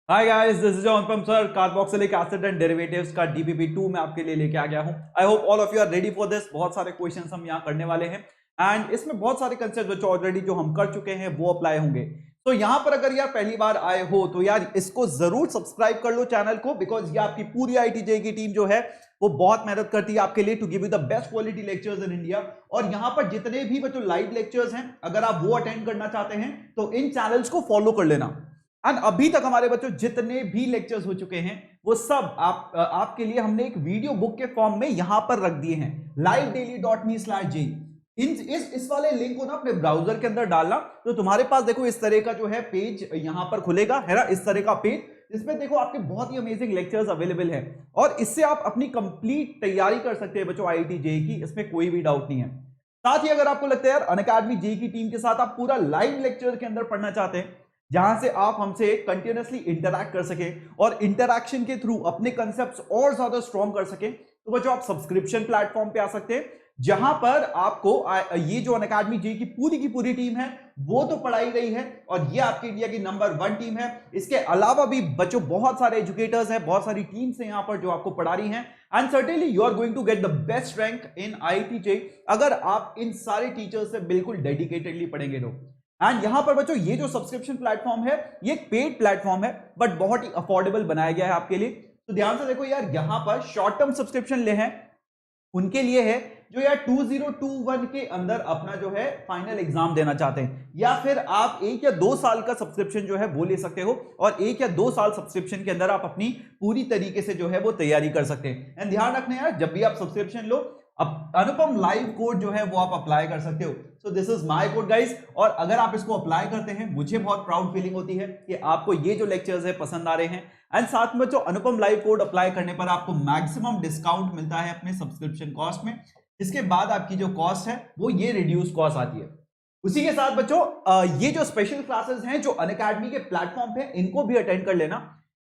Hi guys, this is Anupam sir. Carboxylic acid and derivatives का DPP2 में आपके लिए लेके आ गया हूं। I hope all of you are ready for this. बहुत सारे क्वेश्चंस हम यहां करने वाले हैं एंड इसमें बहुत सारे कंसेप्ट जो ऑलरेडी जो हम कर चुके हैं वो अप्लाई होंगे। तो यहां पर अगर यार पहली बार आए हो तो यार इसको जरूर सब्सक्राइब कर लो चैनल को, बिकॉज ये आपकी पूरी IIT की टीम जो है वो बहुत मेहनत करती है आपके लिए to give you the best quality lectures in India. और यहां पर जितने भी बच्चों लाइव लेक्चर्स हैं, अगर आप वो अटेंड करना चाहते हैं तो इन चैनल्स को फॉलो कर लेना। एंड अभी तक हमारे बच्चों जितने भी लेक्चर्स हो चुके हैं वो सब आपके लिए हमने एक वीडियो बुक के फॉर्म में यहां पर रख दिए हैं, livedaily.me/j। इस वाले लिंक को ना अपने ब्राउजर के अंदर डालना तो तुम्हारे पास देखो इस तरह का जो है पेज यहां पर खुलेगा, है ना, इस तरह का पेज जिसमें देखो आपके बहुत ही अमेजिंग लेक्चर्स अवेलेबल है और इससे आप अपनी कंप्लीट तैयारी कर सकते हैं बच्चों IIT JEE की, इसमें कोई भी डाउट नहीं है। साथ ही अगर आपको लगता है यार अनअकैडमी JEE की टीम के साथ आप पूरा लाइव लेक्चर के अंदर पढ़ना चाहते हैं जहां से आप हमसे कंटिन्यूअसली इंटरैक्ट कर सके और इंटरैक्शन के थ्रू अपने कंसेप्ट्स और ज्यादा स्ट्रॉन्ग कर सके, तो बच्चों आप सब्सक्रिप्शन प्लेटफॉर्म पे आ सकते हैं जहां पर आपको ये जो अनअकैडमी JEE की पूरी टीम है वो तो पढ़ाई गई है और ये आपके इंडिया की नंबर 1 टीम है। इसके अलावा भी बच्चों बहुत सारे एजुकेटर्स हैं, बहुत सारी टीम्स हैं यहां पर जो आपको पढ़ा रही हैं and certainly you are going to get the best rank in IIT JEE अगर आप इन सारे टीचर्स से बिल्कुल डेडिकेटेडली पढ़ेंगे तो। एंड यहां पर बच्चों ये जो सब्सक्रिप्शन प्लेटफॉर्म है ये एक पेड प्लेटफॉर्म है बट बहुत ही अफोर्डेबल बनाया गया है आपके लिए। तो ध्यान से देखो यार, यहां पर शॉर्ट टर्म सब्सक्रिप्शन ले हैं उनके लिए है जो यार 2021 के अंदर अपना जो है फाइनल एग्जाम देना चाहते हैं, या फिर आप 1 या 2 साल का सब्सक्रिप्शन जो है वो ले सकते हो और 1 या 2 साल सब्सक्रिप्शन के अंदर आप अपनी पूरी तरीके से जो है वो तैयारी कर सकते हैं। एंड ध्यान रखना यार, जब भी आप सब्सक्रिप्शन लो अब अनुपम लाइव कोड जो है वो आप अप्लाई कर सकते हो। So this is my code guys, और अगर आप इसको अप्लाई करते हैं मुझे बहुत प्राउड फीलिंग होती है कि आपको ये जो लेक्चर्स है पसंद आ रहे हैं। एंड साथ में जो अनुपम लाइव कोड अप्लाई करने पर आपको मैक्सिमम डिस्काउंट मिलता है अपने सब्सक्रिप्शन कॉस्ट में। इसके बाद आपकी जो कॉस्ट है वो ये रिड्यूस कॉस्ट आती है। उसी के साथ बच्चों ये जो स्पेशल क्लासेस हैं जो अनअकैडमी के प्लेटफॉर्म पे इनको भी अटेंड कर लेना।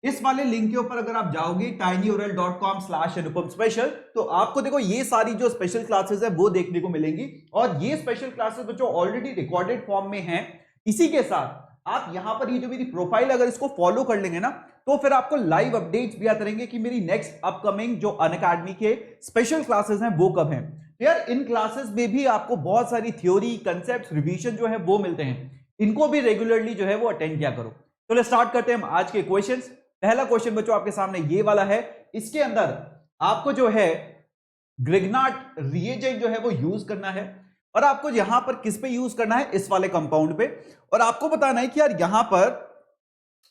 इस वाले लिंक के ऊपर अगर आप जाओगे tinyurl.com/anupam special तो आपको देखो ये सारी जो स्पेशल क्लासेस है वो देखने को मिलेंगी और ये स्पेशल क्लासेस बच्चों ऑलरेडी रिकॉर्डेड फॉर्म में हैं। इसी के साथ आप यहां पर ये जो मेरी प्रोफाइल अगर इसको फॉलो कर लेंगे ना तो फिर आपको लाइव अपडेट्स भी आते रहेंगे कि मेरी नेक्स्ट अपकमिंग जो अनअकैडमी के स्पेशल क्लासेस हैं वो कब हैं। तो यार इन क्लासेस में भी आपको बहुत सारी थ्योरी, कंसेप्ट, रिवीजन जो है वो मिलते हैं, इनको भी रेगुलरली जो है वो अटेंड किया करो। चलो स्टार्ट करते हैं हम आज के क्वेश्चंस। पहला क्वेश्चन बच्चों आपके सामने ये वाला है, इसके अंदर आपको जो है ग्रिग्नार्ड रिएजेंट जो है वो यूज करना है और आपको यहां पर किस पे यूज करना है, इस वाले कंपाउंड पे, और आपको बताना है कि यार यहां पर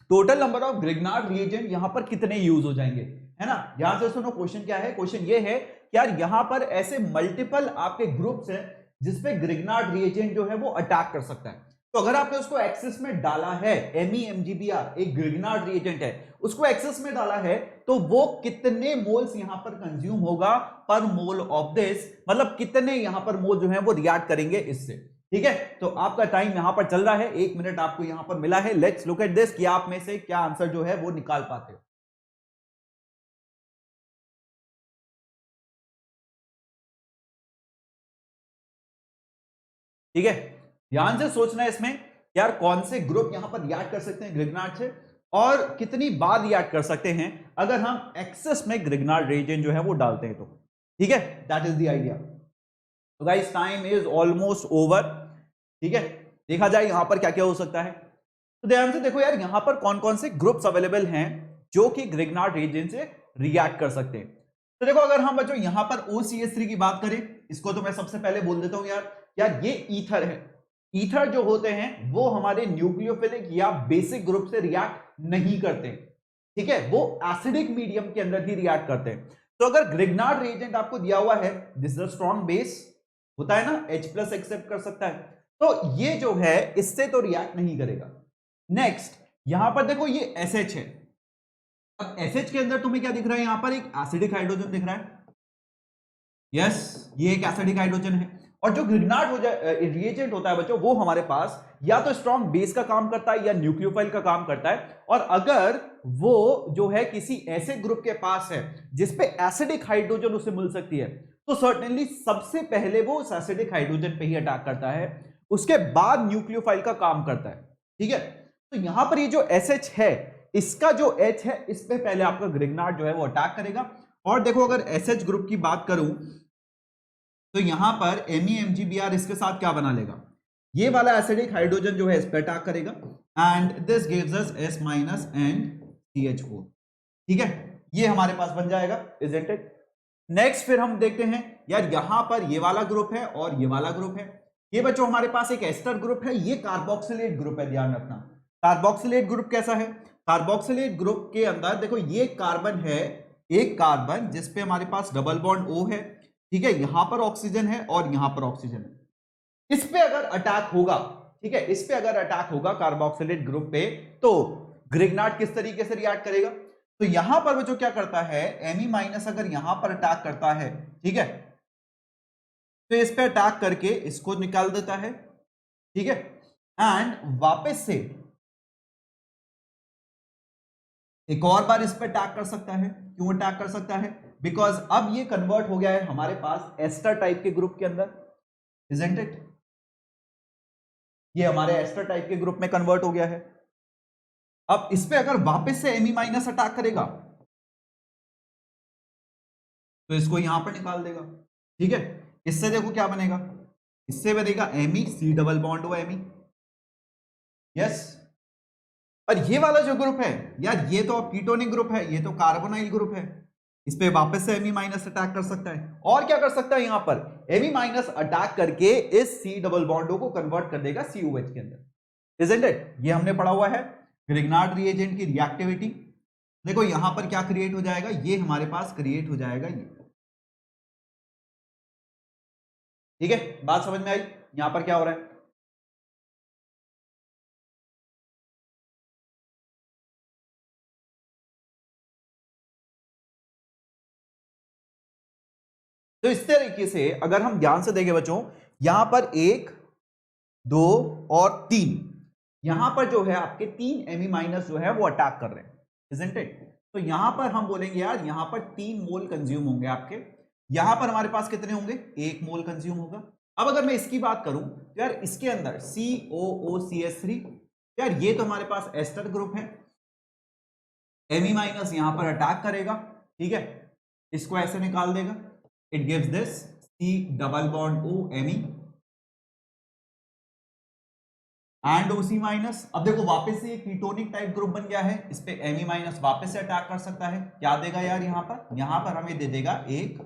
total number of Grignard reagent यहां पर कितने यूज हो जाएंगे, है ना। ध्यान से सुनो, क्वेश्चन क्या है, क्वेश्चन ये है कि यार यहां पर ऐसे मल्टीपल आपके ग्रुप्स हैं जिसपे ग्रिग्नार्ड रिएजेंट जो है वो अटैक कर सकता है। तो अगर आपने उसको एक्सेस में डाला है, MEMGBr एक ग्रिग्नार्ड रिएजेंट है, उसको एक्सेस में डाला है तो वो कितने मोल्स यहां पर कंज्यूम होगा पर मोल ऑफ दिस, मतलब कितने यहां पर मोल जो है वो रिएक्ट करेंगे इससे। ठीक है, तो आपका टाइम यहां पर चल रहा है, 1 मिनट आपको यहां पर मिला है। लेट्स लुक एट दिस कि आप में से क्या आंसर जो है वो निकाल पाते हो। ठीक है, ध्यान से सोचना है इसमें यार कौन से ग्रुप यहां पर रिएक्ट कर सकते हैं ग्रिग्नार्ड से और कितनी बार रिएक्ट कर सकते हैं अगर हम एक्सेस में ग्रिग्नार्ड रिएजेंट जो है वो डालते हैं तो। ठीक है, दैट इज द आइडिया। तो guys time is almost over. ठीक है, देखा जाए यहां पर क्या क्या हो सकता है। तो ध्यान से देखो यार यहां पर कौन कौन से ग्रुप्स अवेलेबल हैं जो कि ग्रिग्नार्ड रिएजेंट से रिएक्ट कर सकते हैं। तो देखो अगर हम बच्चों यहां पर OCH3 की बात करें, इसको तो मैं सबसे पहले बोल देता हूं यार ये ईथर है। ईथर जो होते हैं वो हमारे न्यूक्लियोफिलिक या बेसिक ग्रुप से रिएक्ट नहीं करते। ठीक है, वो एसिडिक मीडियम के अंदर ही रिएक्ट करते हैं। तो अगर ग्रिग्नार्ड रिएजेंट आपको दिया हुआ है, दिस इज स्ट्रॉन्ग बेस होता है ना, H+ एक्सेप्ट कर सकता है, तो ये जो है इससे तो रिएक्ट नहीं करेगा। नेक्स्ट यहां पर देखो ये SH है। अब SH के अंदर तुम्हें क्या दिख रहा है, यहां पर एक एसिडिक हाइड्रोजन दिख रहा है। यस, ये एक एसिडिक हाइड्रोजन है और जो ग्रिग्नार्ड रिएजेंट होता है बच्चों वो हमारे पास या तो स्ट्रॉन्ग बेस का काम करता है या न्यूक्लियोफाइल का काम करता है। और अगर वो जो है किसी ऐसे ग्रुप के पास है जिसपे एसिडिक हाइड्रोजन उसे मिल सकती है तो सर्टेनली सबसे पहले वो उस एसिडिक हाइड्रोजन पे ही अटैक करता है, उसके बाद न्यूक्लियोफाइल का काम करता है। ठीक है, तो यहां पर ये जो SH है इसका जो H है इस पे पहले आपका ग्रिग्नार्ड जो है वो अटैक करेगा। और देखो अगर SH ग्रुप की बात करूं तो यहां पर MEMGBr इसके साथ क्या बना लेगा, ये वाला एसिडिक हाइड्रोजन जो है इस पे अटैक करेगा and this gives us S minus and CH4। ठीक है, ये हमारे पास बन जाएगा, इजंट इट। नेक्स्ट फिर हम देखते हैं यार, यहां पर ये वाला ग्रुप है और ये वाला ग्रुप है। ये बच्चों हमारे पास एक एस्टर ग्रुप है, ये कार्बोक्सिलेट ग्रुप है, ध्यान रखना। कार्बोक्सिलेट ग्रुप कैसा है, कार्बोक्सिलेट ग्रुप के अंदर देखो ये कार्बन है, एक कार्बन जिसपे हमारे पास डबल बॉन्ड O है, ठीक है, यहां पर ऑक्सीजन है और यहां पर ऑक्सीजन है। इस पे अगर अटैक होगा, ठीक है, इस पे अगर अटैक होगा कार्बोक्सिलेट ग्रुप पे, तो ग्रिग्नार्ड किस तरीके से रिएक्ट करेगा, तो यहां पर वो जो क्या करता है, Me माइनस अगर यहां पर अटैक करता है, ठीक है, तो इस पे अटैक करके इसको निकाल देता है, ठीक है, एंड वापस से एक और बार इस पे अटैक कर सकता है। क्यों अटैक कर सकता है, बिकॉज अब ये कन्वर्ट हो गया है हमारे पास एस्टर टाइप के ग्रुप के अंदर, इजंट इट, ये हमारे एस्टर टाइप के ग्रुप में कन्वर्ट हो गया है। अब इस पे अगर वापस से Me माइनस अटैक करेगा तो इसको यहां पर निकाल देगा, ठीक है। इससे देखो क्या बनेगा, इससे बनेगा Me, C डबल बॉन्ड हो Me, यस। और ये वाला जो ग्रुप है यार, ये तो कीटोनिक ग्रुप है, ये तो कार्बोनाइल ग्रुप है, इस पे वापस से Me माइनस अटैक कर सकता है। और क्या कर सकता है, यहां पर Me माइनस अटैक करके इस C डबल बॉन्डो को कन्वर्ट कर देगा COH के अंदर, इजंट इट। ये हमने पढ़ा हुआ है ग्रिग्नार्ड रिएजेंट की रिएक्टिविटी। देखो यहां पर क्या क्रिएट हो जाएगा, ये हमारे पास क्रिएट हो जाएगा ये, ठीक है, बात समझ में आई यहां पर क्या हो रहा है। तो इस तरीके से अगर हम ध्यान से देखें बच्चों, यहां पर 1 2 और 3, यहां पर जो है आपके 3 Me माइनस जो है वो अटैक कर रहे हैं, इजंट इट। तो यहां पर हम बोलेंगे यार, यहां पर 3 मोल कंज्यूम होंगे आपके, यहां पर हमारे पास कितने होंगे, 1 मोल कंज्यूम होगा। अब अगर मैं इसकी बात करूं तो यार इसके अंदर COOCH3, यार ये तो हमारे पास एस्टर ग्रुप है, Me माइनस यहां पर अटैक करेगा, ठीक है, इसको ऐसे निकाल देगा, it gives this C double bond O Me and OC minus. अब देखो वापस से ये कीटोनिक टाइप ग्रुप बन गया है, इस पे Me माइनस वापस से अटैक कर सकता है, क्या देगा यार यहां पर हमें दे देगा एक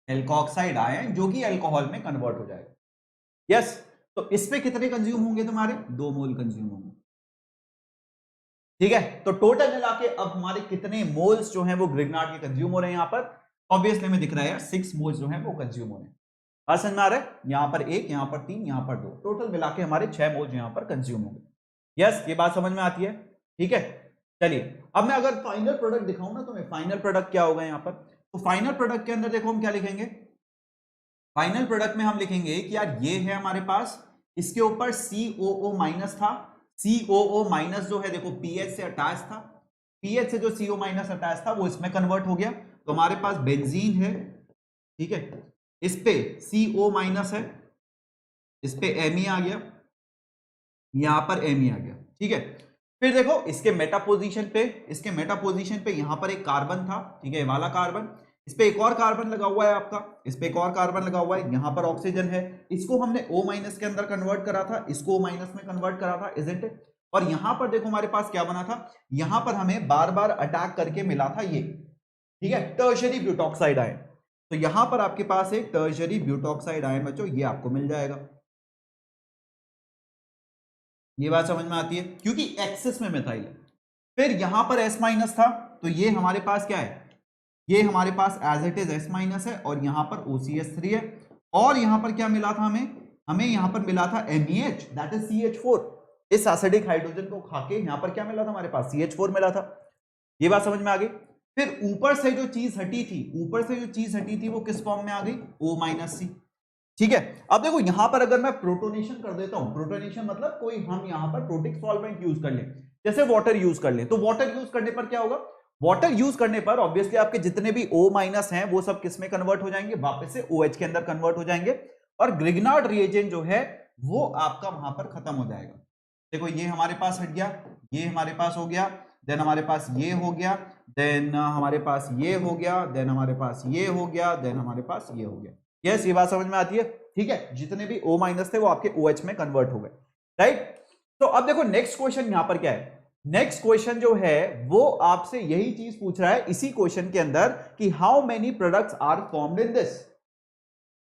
एल्कोक्साइड आयन जो कि अल्कोहल में कन्वर्ट हो जाएगा, यस। तो इस पे कितने कंज्यूम होंगे तुम्हारे, 2 मोल कंज्यूम होंगे, ठीक है। तो टोटल मिला के अब हमारे कितने मोल्स जो हैं वो ग्रिग्नार्ड के कंज्यूम हो रहे हैं, यहां पर ऑब्वियसली हमें दिख रहा है यार 6 मोल्स जो हैं वो कंज्यूम हो रहे हैं, समझ में आ रहा है, यहां पर 1, यहां पर 3, यहां पर 2, टोटल मिला के हमारे 6 मोल्स यहां पर कंज्यूम होंगे, यस। ये बात समझ में आती है, ठीक है। चलिए अब मैं अगर फाइनल प्रोडक्ट दिखाऊं ना तुम्हें, फाइनल प्रोडक्ट क्या होगा यहां पर, तो फाइनल प्रोडक्ट के अंदर देखो हम क्या लिखेंगे, फाइनल प्रोडक्ट में हम लिखेंगे कि यार ये है हमारे पास, इसके ऊपर COO माइनस था, COO माइनस जो है देखो पीएच से अटैच था, पीएच से जो CO माइनस अटैच था वो इसमें कन्वर्ट हो गया, तो हमारे पास बेंजीन है, ठीक है, इस पे CO माइनस है, इस पे Me आ गया, यहां पर Me आ गया, ठीक है। फिर देखो इसके मेटा पोजीशन पे, इसके मेटा पोजीशन पे यहां पर एक कार्बन था, ठीक है, वाला कार्बन, इस पे एक और कार्बन लगा हुआ है आपका, इस पे एक और कार्बन लगा हुआ है, यहां पर ऑक्सीजन है, इसको हमने O माइनस के अंदर कन्वर्ट करा था, इसको O माइनस में कन्वर्ट करा था, इजंट इट। और यहां पर देखो हमारे पास क्या बना था, यहां पर हमें बार बार अटैक करके मिला था ये, ठीक है, टर्शरी ब्यूटॉक्साइड आयन। तो यहां पर आपके पास एक टर्शरी ब्यूटॉक्साइड आयन बच्चों ये आपको मिल जाएगा, ये बात समझ में आती है, क्योंकि एक्सेस में मिथाइल है। फिर यहां पर S माइनस था, तो ये हमारे पास क्या है, ये हमारे पास as it is S minus है, और यहां पर OCH3 है, और यहां पर क्या मिला था हमें, हमें यहां पर मिला था MEH, दैट इज CH4। इस एसिडिक हाइड्रोजन को खाके यहां पर क्या मिला था हमारे पास, CH4 मिला था, ये बात समझ में आ गई। फिर ऊपर से जो चीज हटी थी, ऊपर से जो चीज हटी थी वो किस फॉर्म में आ गई, O माइनस C, ठीक है। अब देखो यहां पर अगर मैं प्रोटोनेशन कर देता हूं, प्रोटोनेशन मतलब कोई हम यहां पर प्रोटिक सॉल्वेंट यूज कर ले, जैसे वाटर यूज कर ले, तो वाटर यूज करने पर क्या होगा, वाटर यूज करने पर ऑब्वियसली आपके जितने भी O माइनस हैं वो सब किस में कन्वर्ट हो जाएंगे, वापस से OH के अंदर कन्वर्ट हो जाएंगे, और ग्रिग्नार्ड रिएजेंट जो है वो आपका वहां पर खत्म हो जाएगा। देखो ये हमारे पास हट गया, ये हमारे पास हो गया, देन हमारे पास ये हो गया, देन हमारे पास ये हो गया, देन हमारे पास ये हो गया, देन हमारे पास ये हो गया। यस, ये बात समझ में आती है? ठीक है, जितने भी O माइनस थे वो आपके OH में कन्वर्ट हो गए, राइट। तो अब देखो नेक्स्ट क्वेश्चन यहां पर क्या है। नेक्स्ट क्वेश्चन जो है वो आपसे यही चीज पूछ रहा है इसी क्वेश्चन के अंदर कि how many products are formed in this,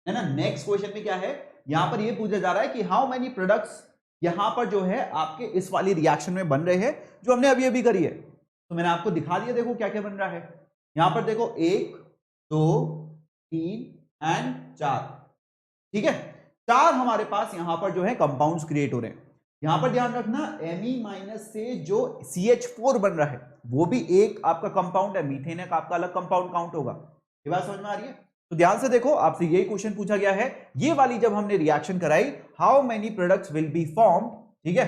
है ना। नेक्स्ट क्वेश्चन में क्या है, यहां पर ये पूछा जा रहा है कि हाउ मेनी प्रोडक्ट्स यहां पर जो है आपके इस वाली रिएक्शन में बन रहे हैं जो हमने अभी अभी करी है। तो मैंने आपको दिखा दिया, देखो क्या क्या बन रहा है। यहां पर देखो 1 2 3 एंड 4, ठीक है, 4 हमारे पास यहां पर जो है कंपाउंड्स क्रिएट हो रहे हैं। यहां पर ध्यान रखना Me माइनस से जो CH4 बन रहा है वो भी एक आपका कंपाउंड है, मीथेन का आपका अलग कंपाउंड काउंट होगा। ये बात समझ में आ रही है? तो ध्यान से देखो, आपसे यही क्वेश्चन पूछा गया है, ये वाली जब हमने रिएक्शन कराई, how many products will be formed, ठीक है,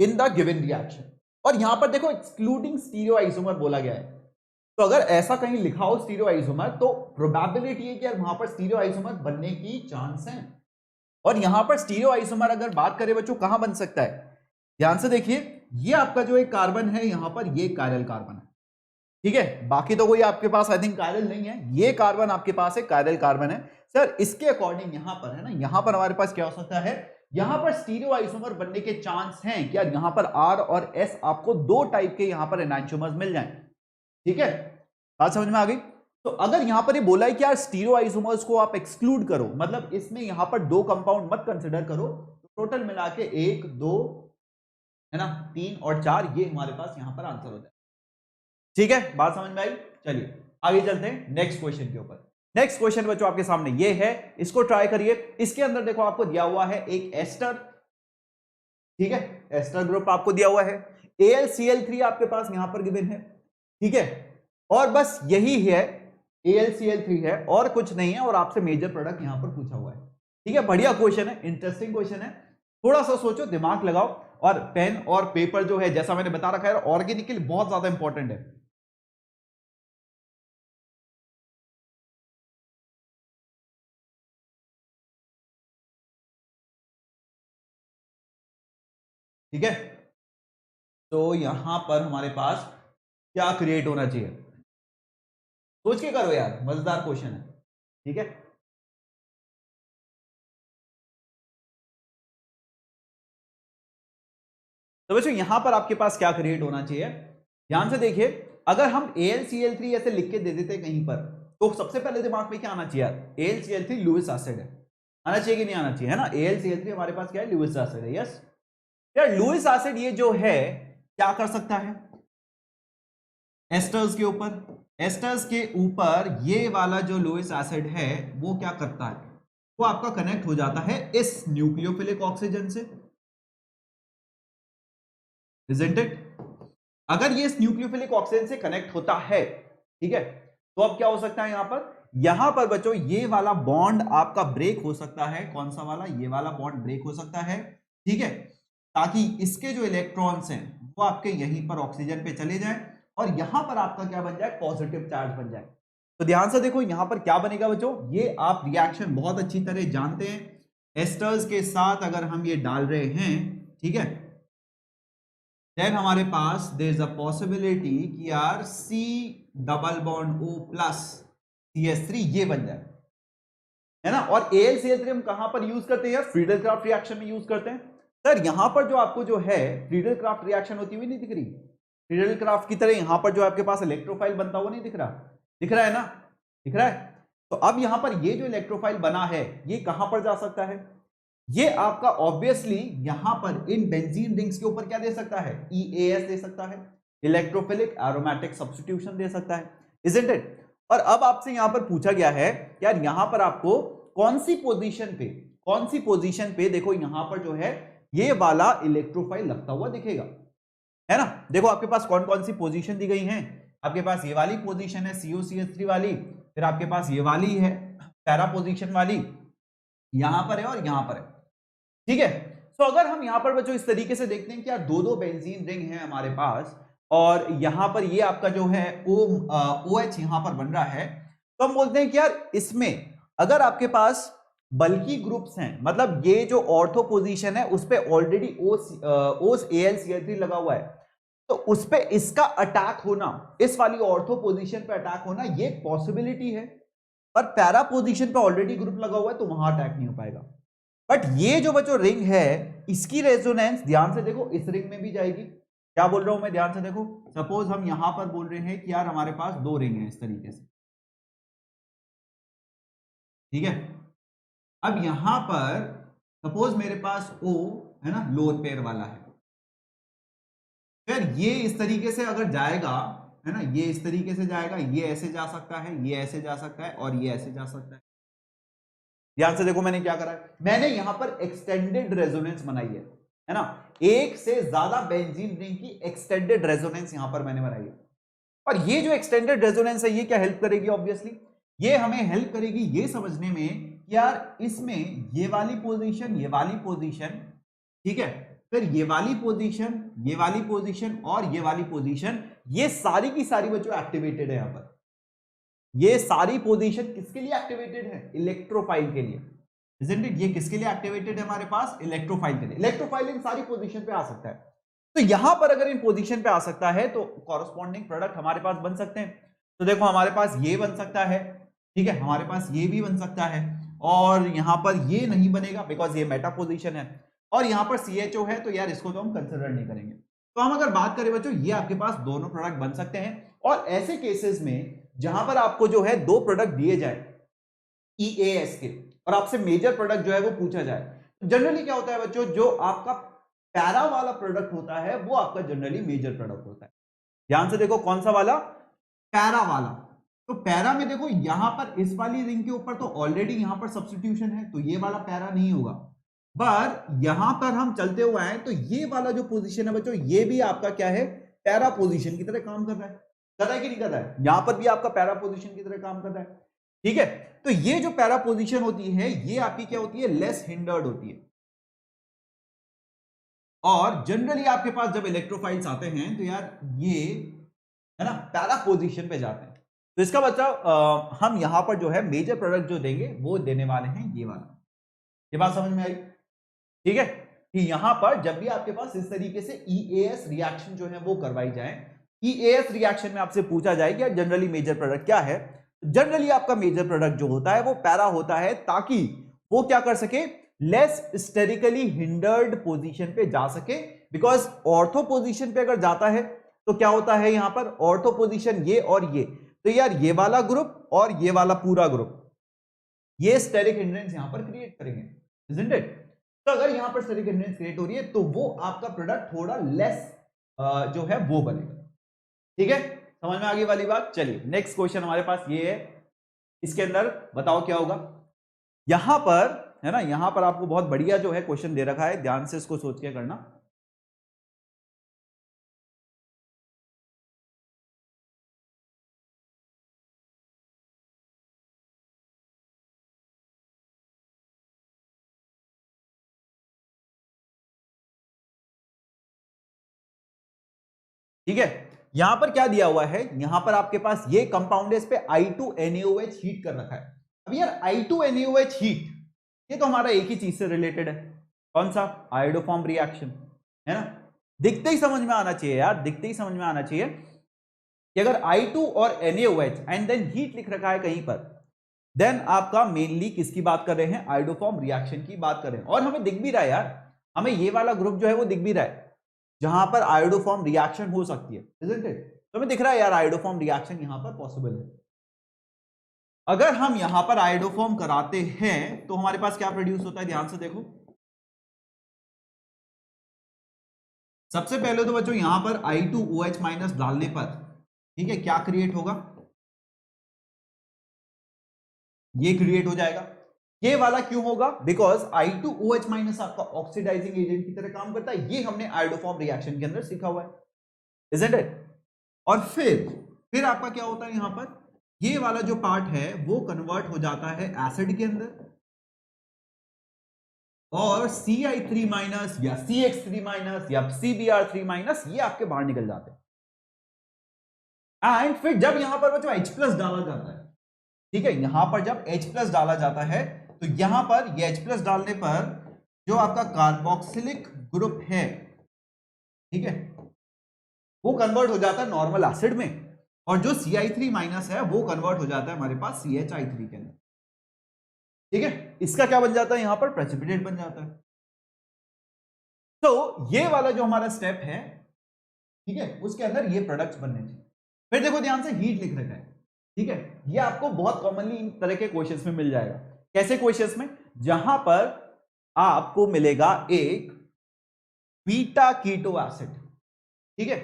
इन द गिवन रिएक्शन। और यहां पर देखो एक्सक्लूडिंग स्टीरियोआइसोमर बोला गया है। तो अगर ऐसा कहीं लिखा हो स्टीरियोआइसोमर तो प्रोबेबिलिटी है कि यार वहां पर स्टीरियोआइसोमर बनने की चांस है। और यहां पर स्टीरियोआइसोमर अगर बात करें बच्चों कहां बन सकता है, ध्यान से देखिए, ये आपका जो एक कार्बन है यहां पर ये कायरल कार्बन है, ठीक है, बाकी तो कोई आपके पास आई थिंक कायरल नहीं है, ये कार्बन आपके पास है कायरल कार्बन है। सर इसके अकॉर्डिंग यहां पर है ना, यहां पर हमारे पास क्या हो सकता है, यहां पर स्टीरियोआइसोमर बनने के चांस हैं कि यार यहां पर R और S आपको दो टाइप के यहां पर एनांटियोमर्स मिल जाएं, ठीक है, बात समझ में आ गई। तो अगर यहां पर ये बोला है कि यार स्टीरियोआइसोमर्स को आप एक्सक्लूड करो, मतलब इसमें यहां पर दो कंपाउंड मत कंसिडर करो, तो टोटल मिला के 1 2 है ना 3 और 4 ये हमारे पास यहां पर आंसर हो जाए, ठीक है, बात समझ में आई। चलिए आगे चलते हैं नेक्स्ट क्वेश्चन के ऊपर। नेक्स्ट क्वेश्चन बच्चों आपके सामने ये है, इसको ट्राई करिए। इसके अंदर देखो आपको दिया हुआ है एक एस्टर, ठीक है, एस्टर ग्रुप आपको दिया हुआ है, AlCl3 आपके पास यहां पर गिवन है, ठीक है, और बस यही है, AlCl3 है और कुछ नहीं है, और आपसे मेजर प्रोडक्ट यहां पर पूछा हुआ है, ठीक है। बढ़िया क्वेश्चन है, इंटरेस्टिंग क्वेश्चन है, थोड़ा सा सोचो, दिमाग लगाओ, और पेन और पेपर जो है जैसा मैंने बता रखा है ऑर्गेनिक के लिए बहुत ज्यादा इंपॉर्टेंट है। ठीक है, तो यहां पर हमारे पास क्या क्रिएट होना चाहिए, सोच के करो यार, मजेदार क्वेश्चन है, ठीक है। तो बच्चों यहां पर आपके पास क्या क्रिएट होना चाहिए, ध्यान से देखिए, अगर हम AlCl3 ऐसे लिख के दे देते कहीं पर, तो सबसे पहले दिमाग में क्या आना चाहिए यार, AlCl3 लुईस एसिड है, आना चाहिए कि नहीं आना चाहिए, है ना। AlCl3 हमारे पास क्या है, लुईस एसिड है, यस। यार लुईस एसिड ये जो है क्या कर सकता है, एस्टर्स के ऊपर, एस्टर्स के ऊपर ये वाला जो लुईस एसिड है वो क्या करता है, वो आपका कनेक्ट हो जाता है इस न्यूक्लियोफिलिक ऑक्सीजन से, इजंट इट। अगर ये इस न्यूक्लियोफिलिक ऑक्सीजन से कनेक्ट होता है, ठीक है, तो अब क्या हो सकता है यहां पर बच्चों ये वाला बॉन्ड आपका ब्रेक हो सकता है, कौन सा वाला, ये वाला बॉन्ड ब्रेक हो सकता है, ठीक है, ताकि इसके जो इलेक्ट्रॉन्स हैं वो आपके यहीं पर ऑक्सीजन पे चले जाएं और यहां पर आपका क्या बन जाए, पॉजिटिव चार्ज बन जाए। तो ध्यान से देखो यहां पर क्या बनेगा बच्चों, ये आप रिएक्शन बहुत अच्छी तरह जानते हैं, एस्टर्स के साथ अगर हम ये डाल रहे हैं, ठीक है, देन हमारे पास देयर इज अ पॉसिबिलिटी कि यार C double bond O plus CH3 ये बन जाए, है ना। और AlCl3 हम कहां पर यूज करते हैं, फ्रीडल क्राफ्ट रिएक्शन में यूज करते हैं। सर यहां पर जो आपको जो है फ्रीडल क्राफ्ट रिएक्शन होती हुई नहीं दिख रही, फ्रीडल क्राफ्ट की तरह यहां पर जो आपके पास इलेक्ट्रोफाइल बनता हुआ नहीं दिख रहा, दिख रहा है ना, दिख रहा है। तो अब यहां पर ये जो इलेक्ट्रोफाइल बना है ये कहां पर जा सकता है, ये आपका ऑब्वियसली यहां पर इन बेंजीन रिंग्स के ऊपर क्या दे सकता है, EAS दे सकता है, इलेक्ट्रोफिलिक एरोमेटिक सब्स्टिट्यूशन दे सकता है, इजंट इट। और अब आपसे यहां पर पूछा गया है यार यहां पर आपको कौन सी पोजीशन पे देखो यहां पर जो है ये वाला इलेक्ट्रोफाइल लगता हुआ दिखेगा, है ना। देखो आपके पास कौन कौन सी पोजीशन दी गई हैं, आपके पास ये वाली पोजीशन है COCH3 वाली, फिर आपके पास ये वाली है पैरा पोजीशन वाली, यहां पर है और यहां पर है, ठीक है। तो अगर हम यहां पर बच्चों इस तरीके से देखते हैं कि यार दो दो बेंजीन रिंग है हमारे पास और यहां पर ये आपका जो है OH यहां पर बन रहा है, तो हम बोलते हैं कि यार इसमें अगर आपके पास बल्कि ग्रुप्स हैं, मतलब ये जो ऑर्थो पोजीशन है उस पे ऑलरेडी ओस AlCl3 लगा हुआ है, तो उस पे इसका अटैक होना, इस वाली ऑर्थो पोजीशन पे अटैक होना, ये पॉसिबिलिटी है। पर पैरा पोजीशन पे ऑलरेडी ग्रुप लगा हुआ है तो वहां अटैक नहीं हो पाएगा। बट ये जो बच्चों रिंग है, इसकी रेजोनेंस ध्यान से देखो इस रिंग में भी जाएगी। क्या बोल रहा हूं मैं, ध्यान से देखो। सपोज हम यहां पर बोल रहे हैं कि यार हमारे पास दो रिंग है इस तरीके से, ठीक है। अब यहां पर सपोज मेरे पास O है ना, लोअर पेयर वाला है, फिर ये इस तरीके से अगर जाएगा है ना, ये इस तरीके से जाएगा, ये ऐसे जा सकता है, ये ऐसे जा सकता है और ये ऐसे जा सकता है। ध्यान से देखो मैंने क्या करा है, मैंने यहां पर एक्सटेंडेड रेजोनेंस बनाई है ना, एक से ज्यादा बेंजीन रिंग की एक्सटेंडेड रेजोनेंस यहां पर मैंने बनाई है। और ये जो एक्सटेंडेड रेजोनेंस है ये क्या हेल्प करेगी, ऑब्वियसली ये हमें हेल्प करेगी ये समझने में कि यार इसमें ये वाली पोजीशन, ठीक है, फिर ये वाली पोजीशन और ये वाली पोजीशन, ये सारी की सारी बच्चों एक्टिवेटेड है। यहां पर ये सारी पोजीशन किसके लिए एक्टिवेटेड है, इलेक्ट्रोफाइल के लिए, isn't it? ये किसके लिए एक्टिवेटेड है हमारे पास, इलेक्ट्रोफाइल के लिए। इलेक्ट्रोफाइल इन सारी पोजीशन पे आ सकता है, तो यहां पर अगर इन पोजीशन पे आ सकता है तो कॉरस्पॉन्डिंग प्रोडक्ट हमारे पास बन सकते हैं। तो देखो हमारे पास ये बन सकता है, ठीक है, हमारे पास ये भी बन सकता है, और यहां पर ये नहीं बनेगा बिकॉज ये मेटा पोजीशन है, और यहां पर CHO है, तो यार इसको तो हम कंसिडर नहीं करेंगे। तो हम अगर बात करें बच्चों, ये आपके पास दोनों प्रोडक्ट बन सकते हैं। और ऐसे केसेस में जहां पर आपको जो है दो प्रोडक्ट दिए जाए EAS के, और आपसे मेजर प्रोडक्ट जो है वो पूछा जाए, तो जनरली क्या होता है बच्चों, जो आपका पैरा वाला प्रोडक्ट होता है वो आपका जनरली मेजर प्रोडक्ट होता है। ध्यान से देखो कौन सा वाला, पैरा वाला। तो पैरा में देखो यहां पर इस वाली रिंग के ऊपर तो ऑलरेडी यहां पर सब्स्टिट्यूशन है, तो ये वाला पैरा नहीं होगा। पर यहां पर हम चलते हुए आए तो ये वाला जो पोजीशन है बच्चों, ये भी आपका क्या है, पैरा पोजीशन की तरह काम कर रहा है कि नहीं कर रहा है, यहां पर भी आपका पैरा पोजीशन की तरह काम कर रहा है, ठीक है। तो ये जो पैरा पोजीशन होती है ये आपकी क्या होती है, लेस हिंडर्ड होती है। और जनरली आपके पास जब इलेक्ट्रोफाइल्स आते हैं तो यार ये है ना पैरा पोजीशन पे जाते हैं। तो इसका मतलब हम यहां पर जो है मेजर प्रोडक्ट जो देंगे वो देने वाले हैं ये वाला। ये बात समझ में आई, ठीक है, कि यहां पर जब भी आपके पास इस तरीके से EAS रिएक्शन जो है वो करवाई जाए, EAS रिएक्शन में आपसे पूछा जाए कि जनरली मेजर प्रोडक्ट क्या है, जनरली आपका मेजर प्रोडक्ट जो होता है वो पैरा होता है, ताकि वो क्या कर सके, लेस स्टेरिकली हिंडर्ड पोजीशन पे जा सके। बिकॉज ऑर्थो पोजीशन पे अगर जाता है तो क्या होता है, यहां पर ऑर्थो पोजीशन ये और ये, तो यार ये वाला ग्रुप और ये वाला पूरा ग्रुप ये स्टेरिक हिंड्रेंस यहां पर क्रिएट करेंगे, isn't it? तो अगर यहां पर स्टेरिक हिंड्रेंस क्रिएट हो रही है तो वो आपका प्रोडक्ट थोड़ा लेस जो है वो बनेगा, ठीक है, समझ में आ गई वाली बात। चलिए नेक्स्ट क्वेश्चन हमारे पास ये है, इसके अंदर बताओ क्या होगा। यहां पर है ना, यहां पर आपको बहुत बढ़िया जो है क्वेश्चन दे रखा है, ध्यान से इसको सोच के करना। ठीक है, यहां पर क्या दिया हुआ है, यहां पर आपके पास ये कंपाउंड है, इस पे I2NaOH हीट कर रखा है। अब यार I2NaOH हीट, ये तो हमारा एक ही चीज से रिलेटेड है, कौन सा, आयोडोफॉर्म रिएक्शन, है ना। दिखते ही समझ में आना चाहिए यार, दिखते ही समझ में आना चाहिए कि अगर I2 और NaOH एंड देन हीट लिख रखा है कहीं पर, देन आपका मेनली किसकी बात कर रहे हैं, आयोडोफॉर्म रिएक्शन की बात कर रहे हैं। और हमें दिख भी रहा है यार, हमें ये वाला ग्रुप जो है वो दिख भी रहा है जहां पर आयोडोफॉर्म रिएक्शन हो सकती है, isn't it? तो हमें दिख रहा है यार आयोडोफॉर्म रिएक्शन यहां पर पॉसिबल है। अगर हम यहां पर आयोडोफॉर्म कराते हैं तो हमारे पास क्या प्रोड्यूस होता है, ध्यान से देखो। सबसे पहले तो बच्चों यहां पर I2OH माइनस डालने पर, ठीक है, क्या क्रिएट होगा, ये क्रिएट हो जाएगा। ये वाला क्यों होगा, बिकॉज I2OH माइनस आपका ऑक्सीडाइजिंग एजेंट की तरह काम करता है, ये हमने आयोडोफॉर्म रिएक्शन के अंदर सीखा हुआ है, isn't it? और फिर आपका क्या होता है, यहां पर ये वाला जो पार्ट है वो कन्वर्ट हो जाता है एसिड के अंदर, और Ci3 माइनस या CH3 माइनस या CBr3 माइनस ये आपके बाहर निकल जाते हैं। एंड फिर जब यहां पर बच्चों H+ डाला जाता है, ठीक है, यहां पर जब H+ डाला जाता है तो यहां पर ये H+ डालने पर जो आपका कार्बोक्सिलिक ग्रुप है, ठीक है, वो कन्वर्ट हो जाता है नॉर्मल एसिड में, और जो Ci3- है वो कन्वर्ट हो जाता है हमारे पास CHI3 के अंदर। ठीक है, इसका क्या बन जाता है यहां पर, प्रेसिपिटेट बन जाता है। तो ये वाला जो हमारा स्टेप है, ठीक है, उसके अंदर ये प्रोडक्ट्स बनने चाहिए। फिर देखो ध्यान से, हीट लिख रखा है, ठीक है, ये आपको बहुत कॉमनली इन तरह के क्वेश्चंस में मिल जाएगा। कैसे क्वेश्चंस में, जहां पर आपको मिलेगा एक बीटा कीटो एसिड, ठीक है,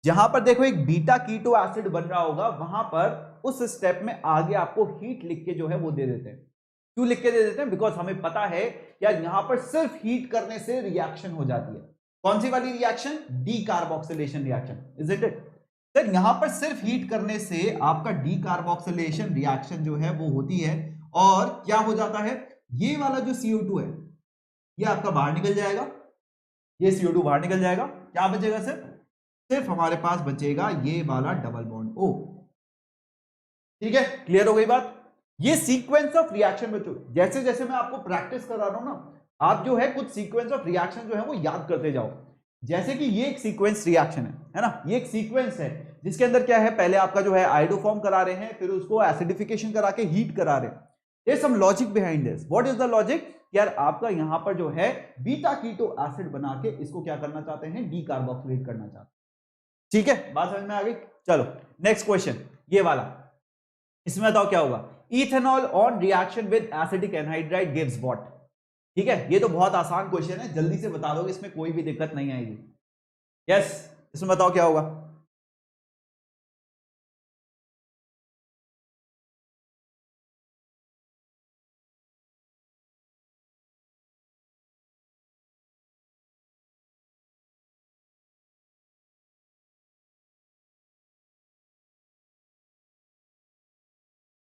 जहां पर देखो एक बीटा कीटो एसिड बन रहा होगा, वहां पर उस स्टेप में आगे आपको हीट लिख के जो है वो दे देते हैं। क्यों लिख के दे देते हैं, बिकॉज हमें पता है यार यहां पर सिर्फ हीट करने से रिएक्शन हो जाती है। कौन सी वाली reaction, D carboxylation reaction, is it it. Sir यहां पर सिर्फ हीट करने से आपका डी कार्बोक्सिलेशन रिएक्शन जो है वो होती है, और क्या हो जाता है, ये वाला जो CO2 है ये आपका बाहर निकल जाएगा, ये CO2 बाहर निकल जाएगा, क्या बचेगा सर, सिर्फ हमारे पास बचेगा ये वाला डबल बॉन्ड O। ठीक है, क्लियर हो गई बात। ये सीक्वेंस ऑफ रिएक्शन बच्चों, जैसे जैसे मैं आपको प्रैक्टिस करा रहा हूं ना, आप जो है कुछ सीक्वेंस ऑफ रिएक्शन जो है वो याद करते जाओ। जैसे कि ये एक सीक्वेंस रिएक्शन है ना, ये एक सीक्वेंस है जिसके अंदर क्या है, पहले आपका जो है आयोडो फॉर्म करा रहे हैं, फिर उसको एसिडिफिकेशन करा के हीट करा रहे हैं। There some logic behind this. What is the logic, यार आपका यहां पर जो है बीटा कीटो एसिड बना के इसको क्या करना चाहते हैं, डी कार्बोक्सिलेट करना चाहते हैं। ठीक है, बात समझ में आ गई। चलो नेक्स्ट क्वेश्चन, ये वाला, इसमें बताओ क्या होगा, ethanol on reaction with acetic anhydride gives what. ठीक है, ये तो बहुत आसान क्वेश्चन है, जल्दी से बता दोगे, इसमें कोई भी दिक्कत नहीं आएगी। यस, इसमें बताओ क्या होगा।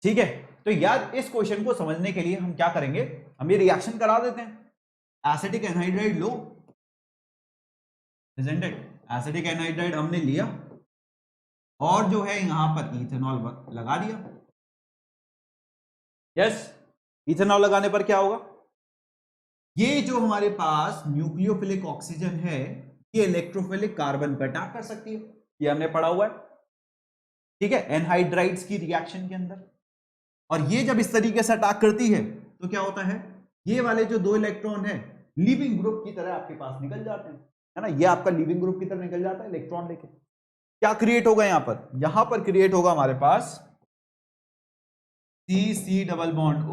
ठीक है, तो यार इस क्वेश्चन को समझने के लिए हम क्या करेंगे, हम ये रिएक्शन करा देते हैं। Acetic anhydride low, isn't it, acetic anhydride हमने लिया और जो है यहां पर इथेनॉल लगा दिया। यस, इथेनॉल लगाने पर क्या होगा, ये जो हमारे पास न्यूक्लियोफिलिक ऑक्सीजन है ये इलेक्ट्रोफिलिक कार्बन पर अटैक कर सकती है, ये हमने पढ़ा हुआ है। ठीक है, एनहाइड्राइड्स की रिएक्शन के अंदर, और ये जब इस तरीके से अटैक करती है तो क्या होता है, ये वाले जो दो इलेक्ट्रॉन है लीविंग ग्रुप की तरह आपके पास निकल जाते हैं, है ना, ये आपका लीविंग ग्रुप की तरह निकल जाता है इलेक्ट्रॉन लेके। क्या क्रिएट होगा यहां पर क्रिएट होगा हमारे पास C double bond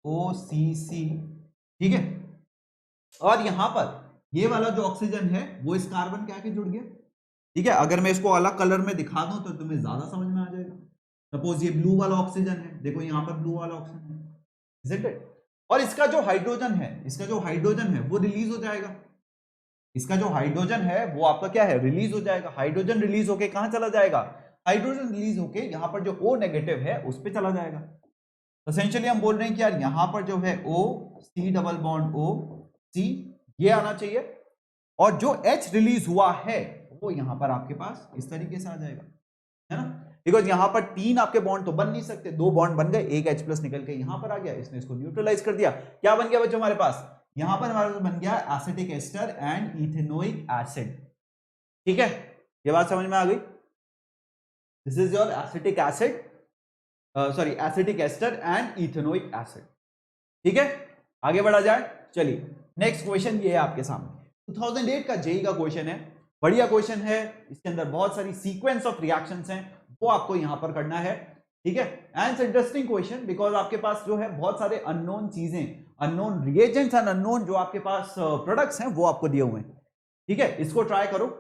O C। ठीक है, और यहां पर ये वाला जो ऑक्सीजन है वो इस कार्बन के आके जुड़ गया। ठीक है, अगर मैं इसको अलग कलर में दिखा दूं तो तुम्हें ज्यादा समझ में आ जाएगा। सपोज ये ब्लू वाला ऑक्सीजन है, देखो यहां पर ब्लू वाला ऑक्सीजन है, isn't it? और इसका जो हाइड्रोजन है, इसका जो हाइड्रोजन है वो रिलीज हो जाएगा, इसका जो हाइड्रोजन है वो आपका क्या है, रिलीज हो जाएगा। हाइड्रोजन रिलीज होके कहां चला जाएगा, हाइड्रोजन रिलीज होके यहां पर जो O नेगेटिव है उस पर चला जाएगा। एसेंशियली हम बोल रहे हैं कि यार यहां पर जो है O C double bond O C ये आना चाहिए, और जो H रिलीज हुआ है वो यहां पर आपके पास इस तरीके से आ जाएगा, है ना, बिकॉज यहां पर तीन आपके बॉन्ड तो बन नहीं सकते, दो बॉन्ड बन गए, एक H+ निकल के यहां पर आ गया, इसने इसको न्यूट्रलाइज कर दिया। क्या बन गया बच्चों हमारे पास, यहां पर हमारे पास बन गया acetic ester and ethanoic acid. ठीक है, ये बात समझ में आ गई। This is your acetic acid, sorry acetic ester and ethanoic acid. ठीक है, आगे बढ़ा जाए, चलिए नेक्स्ट क्वेश्चन ये है आपके सामने, 2008 का जेई का क्वेश्चन है, बढ़िया क्वेश्चन है, इसके अंदर बहुत सारी सीक्वेंस ऑफ रिएक्शंस हैं वो आपको यहां पर करना है। ठीक है, एंड इंटरेस्टिंग क्वेश्चन बिकॉज आपके पास जो है बहुत सारे अननोन चीजें, अननोन रिएजेंट्स एंड अननोन जो आपके पास प्रोडक्ट्स हैं वो आपको दिए हुए हैं। ठीक है, इसको ट्राई करो।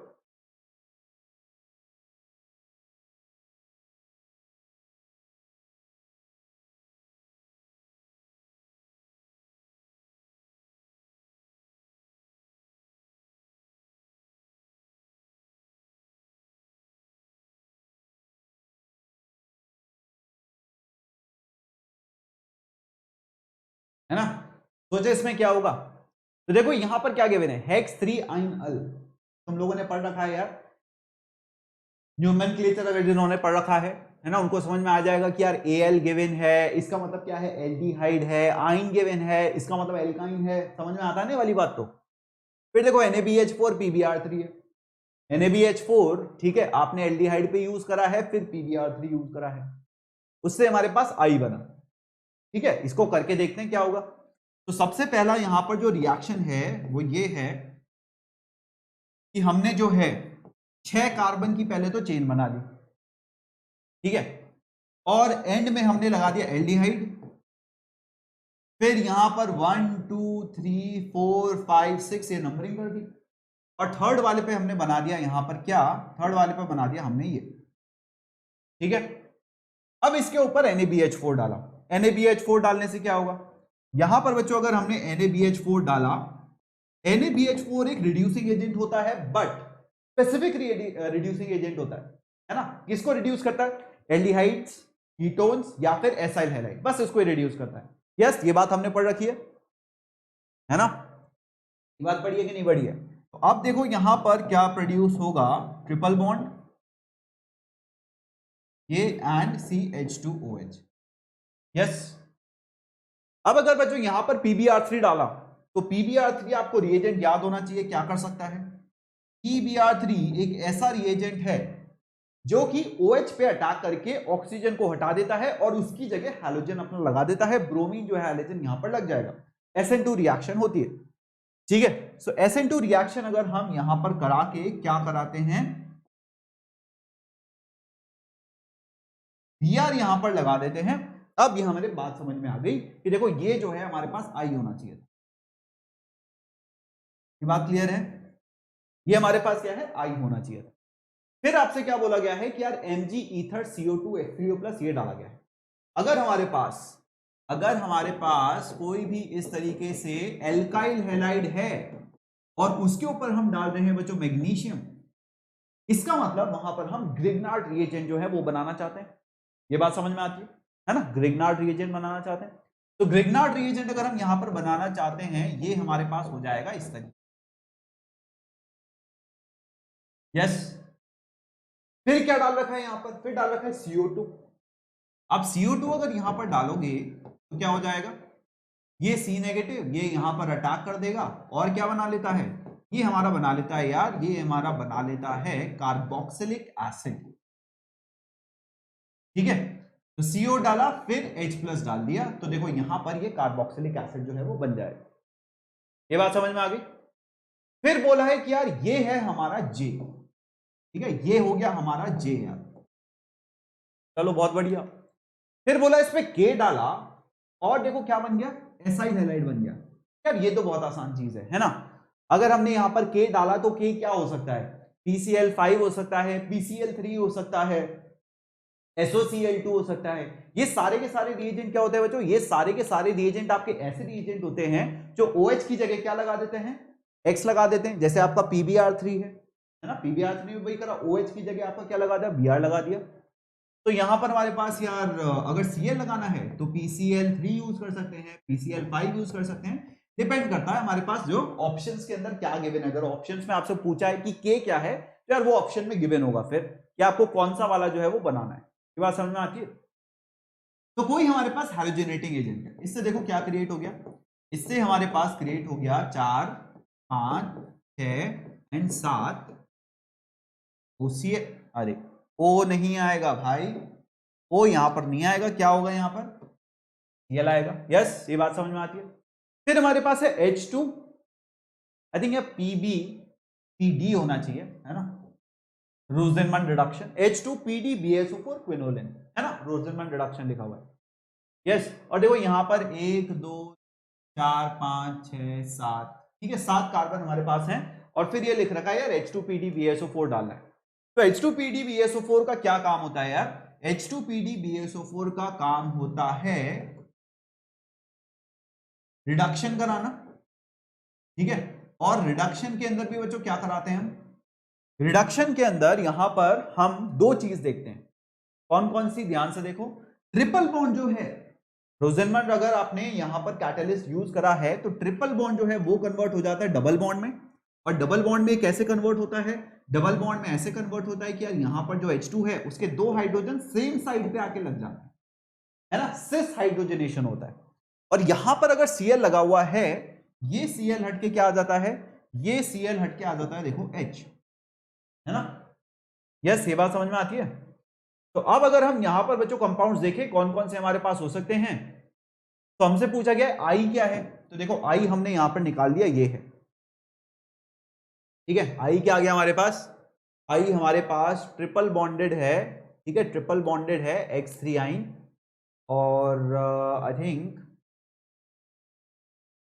है ना, सोचो इसमें क्या होगा। तो देखो यहां पर क्या गिवन है, हेक्स 3 तुम लोगों ने पढ़ रखा है यार, न्यूमेनक्लेचर अगर जिन्होंने पढ़ रखा है, है ना, उनको समझ में आ जाएगा कि यार Al गिवन है, इसका मतलब क्या है, एल्डिहाइड है, आइन गिवन है, इसका मतलब एल्काइन है, समझ में आता है वाली बात। तो फिर देखो NaBH4 PbR3 है, NaBH4 ठीक है, आपने एल्डिहाइड पे यूज करा है, फिर PbR3 यूज करा है, उससे हमारे पास आई बना। ठीक है, इसको करके देखते हैं क्या होगा। तो सबसे पहला यहां पर जो रिएक्शन है वो ये है कि हमने जो है 6 कार्बन की पहले तो चेन बना दी, ठीक है, और एंड में हमने लगा दिया एल्डिहाइड, फिर यहां पर 1 2 3 4 5 6 ये नंबरिंग कर दी, और थर्ड वाले पे हमने बना दिया यहां पर क्या, थर्ड वाले पे बना दिया हमने ये, ठीक है। अब इसके ऊपर NaBH4 डाला, NaBH4 डालने से क्या होगा, यहां पर बच्चों अगर हमने NaBH4 डाला, NaBH4 एक रिड्यूसिंग एजेंट होता है, बट स्पेसिफिक रिड्यूसिंग एजेंट होता है ना, किसको रिड्यूस करता है, एल्डिहाइड्स, कीटोन्स या फिर एसाइल हैलाइड, बस इसको रिड्यूस करता है। यस, ये बात हमने पढ़ रखी है ना, ये बात पढ़ी है कि नहीं पढ़ी है। तो अब देखो यहां पर क्या प्रोड्यूस होगा, ट्रिपल बॉन्ड ये एंड CH2OH। यस, अब अगर बच्चों यहां पर PbR3 डाला, तो PbR3 आपको रिएजेंट याद होना चाहिए, क्या कर सकता है, PbR3 एक ऐसा रिएजेंट है जो कि OH पे अटैक करके ऑक्सीजन को हटा देता है और उसकी जगह हैलोजन अपना लगा देता है, ब्रोमीन जो है हैलोजन यहां पर लग जाएगा, SN2 रिएक्शन होती है, ठीक है। सो SN2 रिएक्शन अगर हम यहां पर करा के क्या कराते हैं, Br यहां पर लगा देते हैं, अब यह हमारे बात समझ में आ गई कि देखो ये जो है हमारे पास आई होना चाहिए, ये बात क्लियर है, ये हमारे पास क्या है, आई होना चाहिए। फिर आपसे क्या बोला गया है कि यार Mg ether CO2 H3O plus ये डाला गया है। अगर हमारे पास कोई भी इस तरीके से एल्काइल हैलाइड है और उसके ऊपर हम डाल रहे हैं बच्चों मैग्नीशियम, इसका मतलब वहां पर हम ग्रिग्नार्ड रिएजेंट जो है वो बनाना चाहते हैं, ये बात समझ में आती है ना, ग्रिग्नार्ड रिएजेंट बनाना चाहते हैं। तो ग्रिग्नार्ड रिएजेंट अगर हम यहां पर बनाना चाहते हैं, ये हमारे पास हो जाएगा इस तरीके। यस, फिर क्या डाल रखा है यहां पर, फिर डाल रखा है CO2। अब CO2 अगर यहां पर डालोगे तो क्या हो जाएगा, ये C नेगेटिव ये यहां पर अटैक कर देगा और क्या बना लेता है, ये हमारा बना लेता है यार, ये हमारा बना लेता है कार्बोक्सिलिक एसिड, ठीक है। तो CO डाला फिर H प्लस डाल दिया, तो देखो यहां पर ये कार्बोक्सिलिक एसिड जो है वो बन जाएगा, ये बात समझ में आ गई। फिर बोला है कि यार ये है हमारा J, ठीक है, ये हो गया हमारा J यार, चलो बहुत बढ़िया। फिर बोला इस पे K डाला और देखो क्या बन गया, एसाइल हैलाइड बन गया। यार ये तो बहुत आसान चीज है ना, अगर हमने यहां पर K डाला तो K क्या हो सकता है, PCl5 हो सकता है, PCl3 हो सकता है, SOCl2 हो सकता है। ये सारे के सारे रिएजेंट क्या होते हैं बच्चों, ये सारे के सारे रिएजेंट आपके ऐसे रिएजेंट होते हैं जो OH की जगह क्या लगा देते हैं, X लगा देते हैं। जैसे आपका PbR3 है ना, PbR3 में वही करा, OH की जगह आपका क्या लगा दिया, Br लगा दिया। तो यहां पर हमारे पास यार अगर Cl लगाना है तो PCl3 यूज कर सकते हैं, PCl5 यूज कर सकते हैं, डिपेंड करता है हमारे पास जो ऑप्शंस के अंदर क्या गिवन है। अगर ऑप्शंस में आपसे पूछा है कि K क्या है, तो यार वो ऑप्शन में गिवन होगा फिर कि आपको कौन सा वाला जो है वो बनाना है, ये बात समझ में आती है। तो कोई हमारे पास हैलोजेनेटिंग एजेंट है, इससे देखो क्या क्रिएट हो गया, इससे हमारे पास क्रिएट हो गया 4 5 6 एंड 7 OCl, अरे O नहीं आएगा भाई, O यहां पर नहीं आएगा, क्या होगा यहां पर, Cl आएगा। यस, ये बात समझ में आती है। फिर हमारे पास है H2, आई थिंक PbPd होना चाहिए, है ना, रोसेनमैन रिडक्शन, H2PdBSO4 क्विनोलिन, है ना, रोसेनमैन रिडक्शन लिखा हुआ है। यस, और देखो यहां पर 1 2 4 5 6 7, ठीक है, 7 कार्बन हमारे पास हैं, और फिर ये लिख रखा है यार H2PdBSO4 डालना है। तो H2PdBSO4 का क्या काम होता है यार, H2PdBSO4 का काम होता है रिडक्शन कराना, ठीक है, और रिडक्शन के अंदर भी बच्चों क्या कराते हैं हम, रिडक्शन के अंदर यहां पर हम दो चीज देखते हैं, कौन कौन सी, ध्यान से देखो। ट्रिपल बॉन्ड जो है, रोसेनमैन अगर आपने यहां पर कैटलिस्ट यूज करा है तो ट्रिपल बॉन्ड जो है वो कन्वर्ट हो जाता है डबल बॉन्ड में, और डबल बॉन्ड में कैसे कन्वर्ट होता है, डबल बॉन्ड में ऐसे कन्वर्ट होता है कि यार यहां पर जो H2 है उसके दो हाइड्रोजन सेम साइड पे आके लग जाते हैं, है ना, सिस हाइड्रोजनेशन होता है। और यहां पर अगर Cl लगा हुआ है, ये Cl हटके क्या आ जाता है, ये Cl हटके आ जाता है देखो H, है ना। यस, ये बात समझ में आती है। तो अब अगर हम यहां पर बच्चों कंपाउंड्स देखें कौन कौन से हमारे पास हो सकते हैं, तो हमसे पूछा गया आई क्या है, तो देखो आई हमने यहां पर निकाल दिया, ये है, ठीक है। आई क्या आ गया हमारे पास, आई हमारे पास ट्रिपल बॉन्डेड है, ठीक है, ट्रिपल बॉन्डेड है X3 आइन, और आई थिंक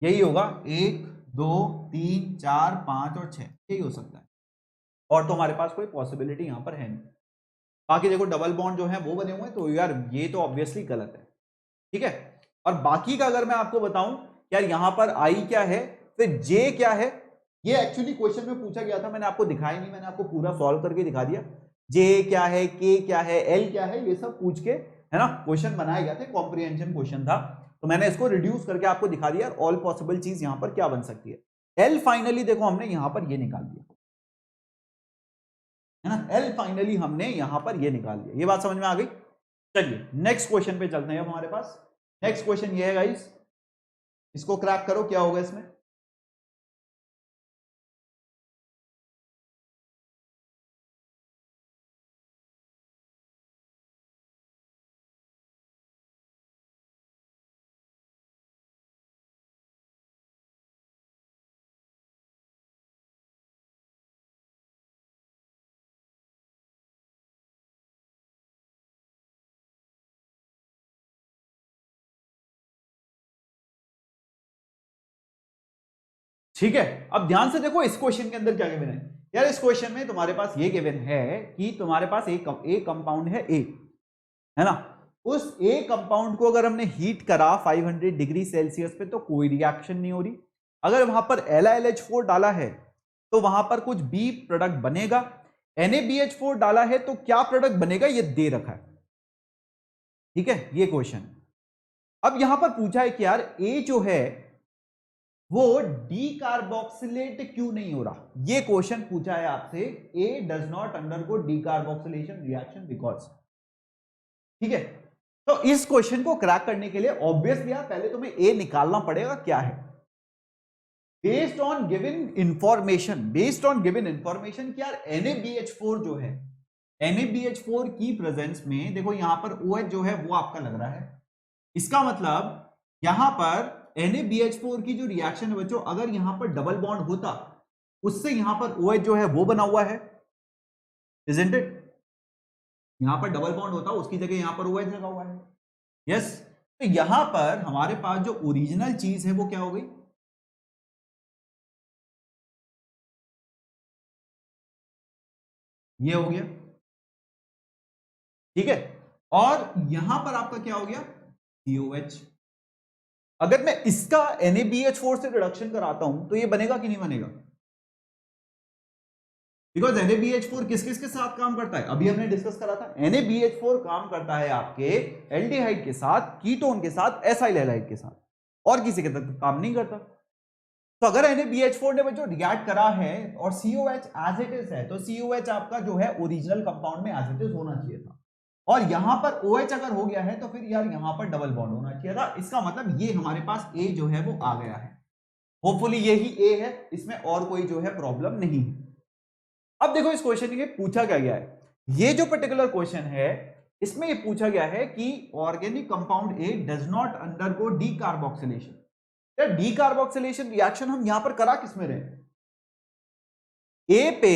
यही होगा 1 2 3 4 5 और 6, यही हो सकता है। और तो हमारे पास कोई पॉसिबिलिटी यहां पर है नहीं। बाकी देखो डबल बॉन्ड जो है वो बने हुए हैं, तो यार ये तो ऑब्वियसली गलत है, ठीक है। और बाकी का अगर मैं आपको बताऊं यार, यहां पर आई क्या है, फिर जे क्या है, ये एक्चुअली क्वेश्चन में पूछा गया था, मैंने आपको दिखाया नहीं, मैंने आपको पूरा सॉल्व करके दिखा दिया। जे क्या है, के क्या है, एल क्या है, ये सब पूछ के, है ना, क्वेश्चन बनाया गया था, कॉम्प्रिहेंशन क्वेश्चन था, तो मैंने इसको रिड्यूस करके आपको दिखा दिया ऑल पॉसिबल चीज यहां पर क्या बन सकती है। एल फाइनली देखो हमने यहां पर ये निकाल दिया, है ना, एल फाइनली हमने यहां पर ये निकाल दिया। ये बात समझ में आ गई। चलिए नेक्स्ट क्वेश्चन पे चलते हैं अब हमारे पास। नेक्स्ट क्वेश्चन ये है गाइस, इसको क्रैक करो, क्या होगा इसमें। ठीक है, अब ध्यान से देखो इस क्वेश्चन के अंदर क्या गिवन है यार। इस क्वेश्चन में तुम्हारे पास ये गिवन है कि तुम्हारे पास एक कंपाउंड है ए, है ना। उस ए कंपाउंड को अगर हमने हीट करा 500 डिग्री सेल्सियस पे तो कोई रिएक्शन नहीं हो रही। अगर वहां पर LiLH4 डाला है तो वहां पर कुछ बी प्रोडक्ट बनेगा। NaBH4 डाला है तो क्या प्रोडक्ट बनेगा ये दे रखा है, ठीक है, ये क्वेश्चन। अब यहां पर पूछा है कि यार ए जो है वो डीकार्बोक्सिलेट क्यों नहीं हो रहा, ये क्वेश्चन पूछा है आपसे। A does not undergo decarboxylation reaction because, ठीक है। तो इस क्वेश्चन को क्रैक करने के लिए ऑब्वियसली यार पहले तुम्हें ए निकालना पड़ेगा क्या है। Based on given information, based on given information कि यार NaBH4 जो है, NaBH4 की प्रेजेंस में देखो यहां पर OH जो है वो आपका लग रहा है। इसका मतलब यहां पर NaBH4 की जो रिएक्शन है बच्चों, अगर यहां पर डबल बॉन्ड होता उससे यहां पर OH जो है वो बना हुआ है, इजंट इट। यहां पर डबल बॉन्ड होता उसकी जगह यहां पर OH लगा हुआ है, यस। तो यहां पर हमारे पास जो ओरिजिनल चीज है वो क्या हो गई, ये हो गया, ठीक है। और यहां पर आपका क्या हो गया, COH। अगर मैं इसका NaBH4 से रिडक्शन कराता हूं तो ये बनेगा कि नहीं बनेगा, बिकॉज NaBH4 किस किस के साथ काम करता है, अभी हमने डिस्कस करा था। NaBH4 काम करता है आपके एल्डिहाइड के साथ, कीटोन के साथ, एसाइल हैलाइड के साथ, और किसी के साथ काम नहीं करता। तो अगर NaBH4 ने जो रिएक्ट करा है और COH एज इट इज है, तो COH आपका जो है ओरिजिनल कंपाउंड में एज इट इज होना चाहिए था। और यहां पर OH अगर हो गया है तो फिर यार यहां पर डबल बॉन्ड होना चाहिए था। इसका मतलब ये हमारे पास A जो है वो आ गया है, होपफुली यही A है, इसमें और कोई जो है प्रॉब्लम नहीं है। अब देखो इस क्वेश्चन में पूछा क्या गया है, ये जो पर्टिकुलर क्वेश्चन है इसमें ये पूछा गया है कि organic compound A does not undergo decarboxylation. यार डीकार्बोक्सिलेशन रिएक्शन हम यहां पर करा किसमें रहे, ए पे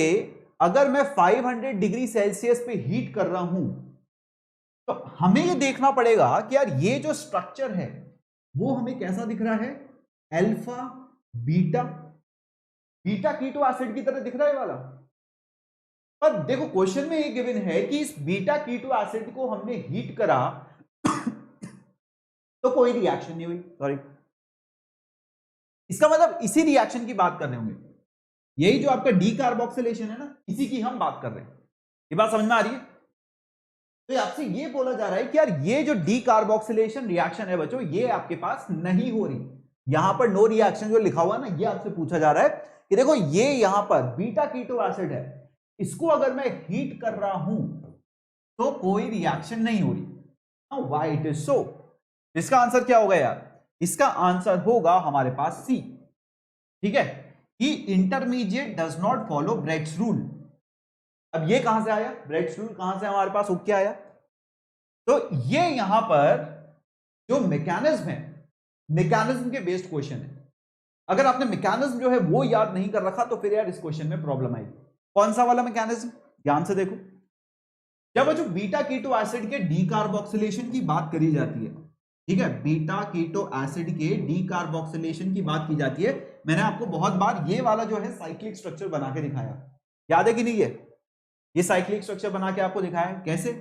अगर मैं 500 डिग्री सेल्सियस पे हीट कर रहा हूं तो हमें ये देखना पड़ेगा कि यार ये जो स्ट्रक्चर है वो हमें कैसा दिख रहा है, alpha beta, beta keto acid की तरह दिख रहा है वाला। पर देखो क्वेश्चन में ये गिवन है कि इस बीटा कीटो एसिड को हमने हीट करा तो कोई रिएक्शन नहीं हुई, सॉरी। इसका मतलब इसी रिएक्शन की बात कर रहे होंगे, यही जो आपका डीकार्बोक्सिलेशन है ना, इसी की हम बात कर रहे हैं। ये बात समझ में आ रही है। तो आपसे ये बोला जा रहा है कि यार ये जो डीकार्बोक्सिलेशन रिएक्शन है बच्चों, ये आपके पास नहीं हो रही। यहां पर नो रिएक्शन जो लिखा हुआ है ना, ये आपसे पूछा जा रहा है कि देखो ये यहां पर बीटा कीटो एसिड है, इसको अगर मैं हीट कर रहा हूं तो कोई रिएक्शन नहीं हो रही। Why it is so? इसका आंसर क्या होगा यार? इसका आंसर होगा हमारे पास सी। ठीक है, कि intermediate does not follow Bragg's rule. अब ये कहां से आया? ब्रेग्स रूल कहां से हमारे पास उग के आया? तो ये यहां पर जो मैकेनिज्म है, मैकेनिज्म के बेस्ड क्वेश्चन है। अगर आपने मैकेनिज्म जो है वो याद नहीं कर रखा तो फिर यार इस क्वेश्चन में प्रॉब्लम आएगी। कौन सा वाला मैकेनिज्म? ध्यान से देखो, जब जो बीटा कीटो एसिड के डीकार्बोक्सिलेशन की बात करी जाती है, ठीक है, बीटा कीटो एसिड के डीकार्बोक्सिलेशन की बात की जाती है, मैंने आपको बहुत बार ये वाला जो है साइक्लिक स्ट्रक्चर बना के दिखाया, याद है कि नहीं? ये साइक्लिक स्ट्रक्चर बना के आपको दिखाया। कैसे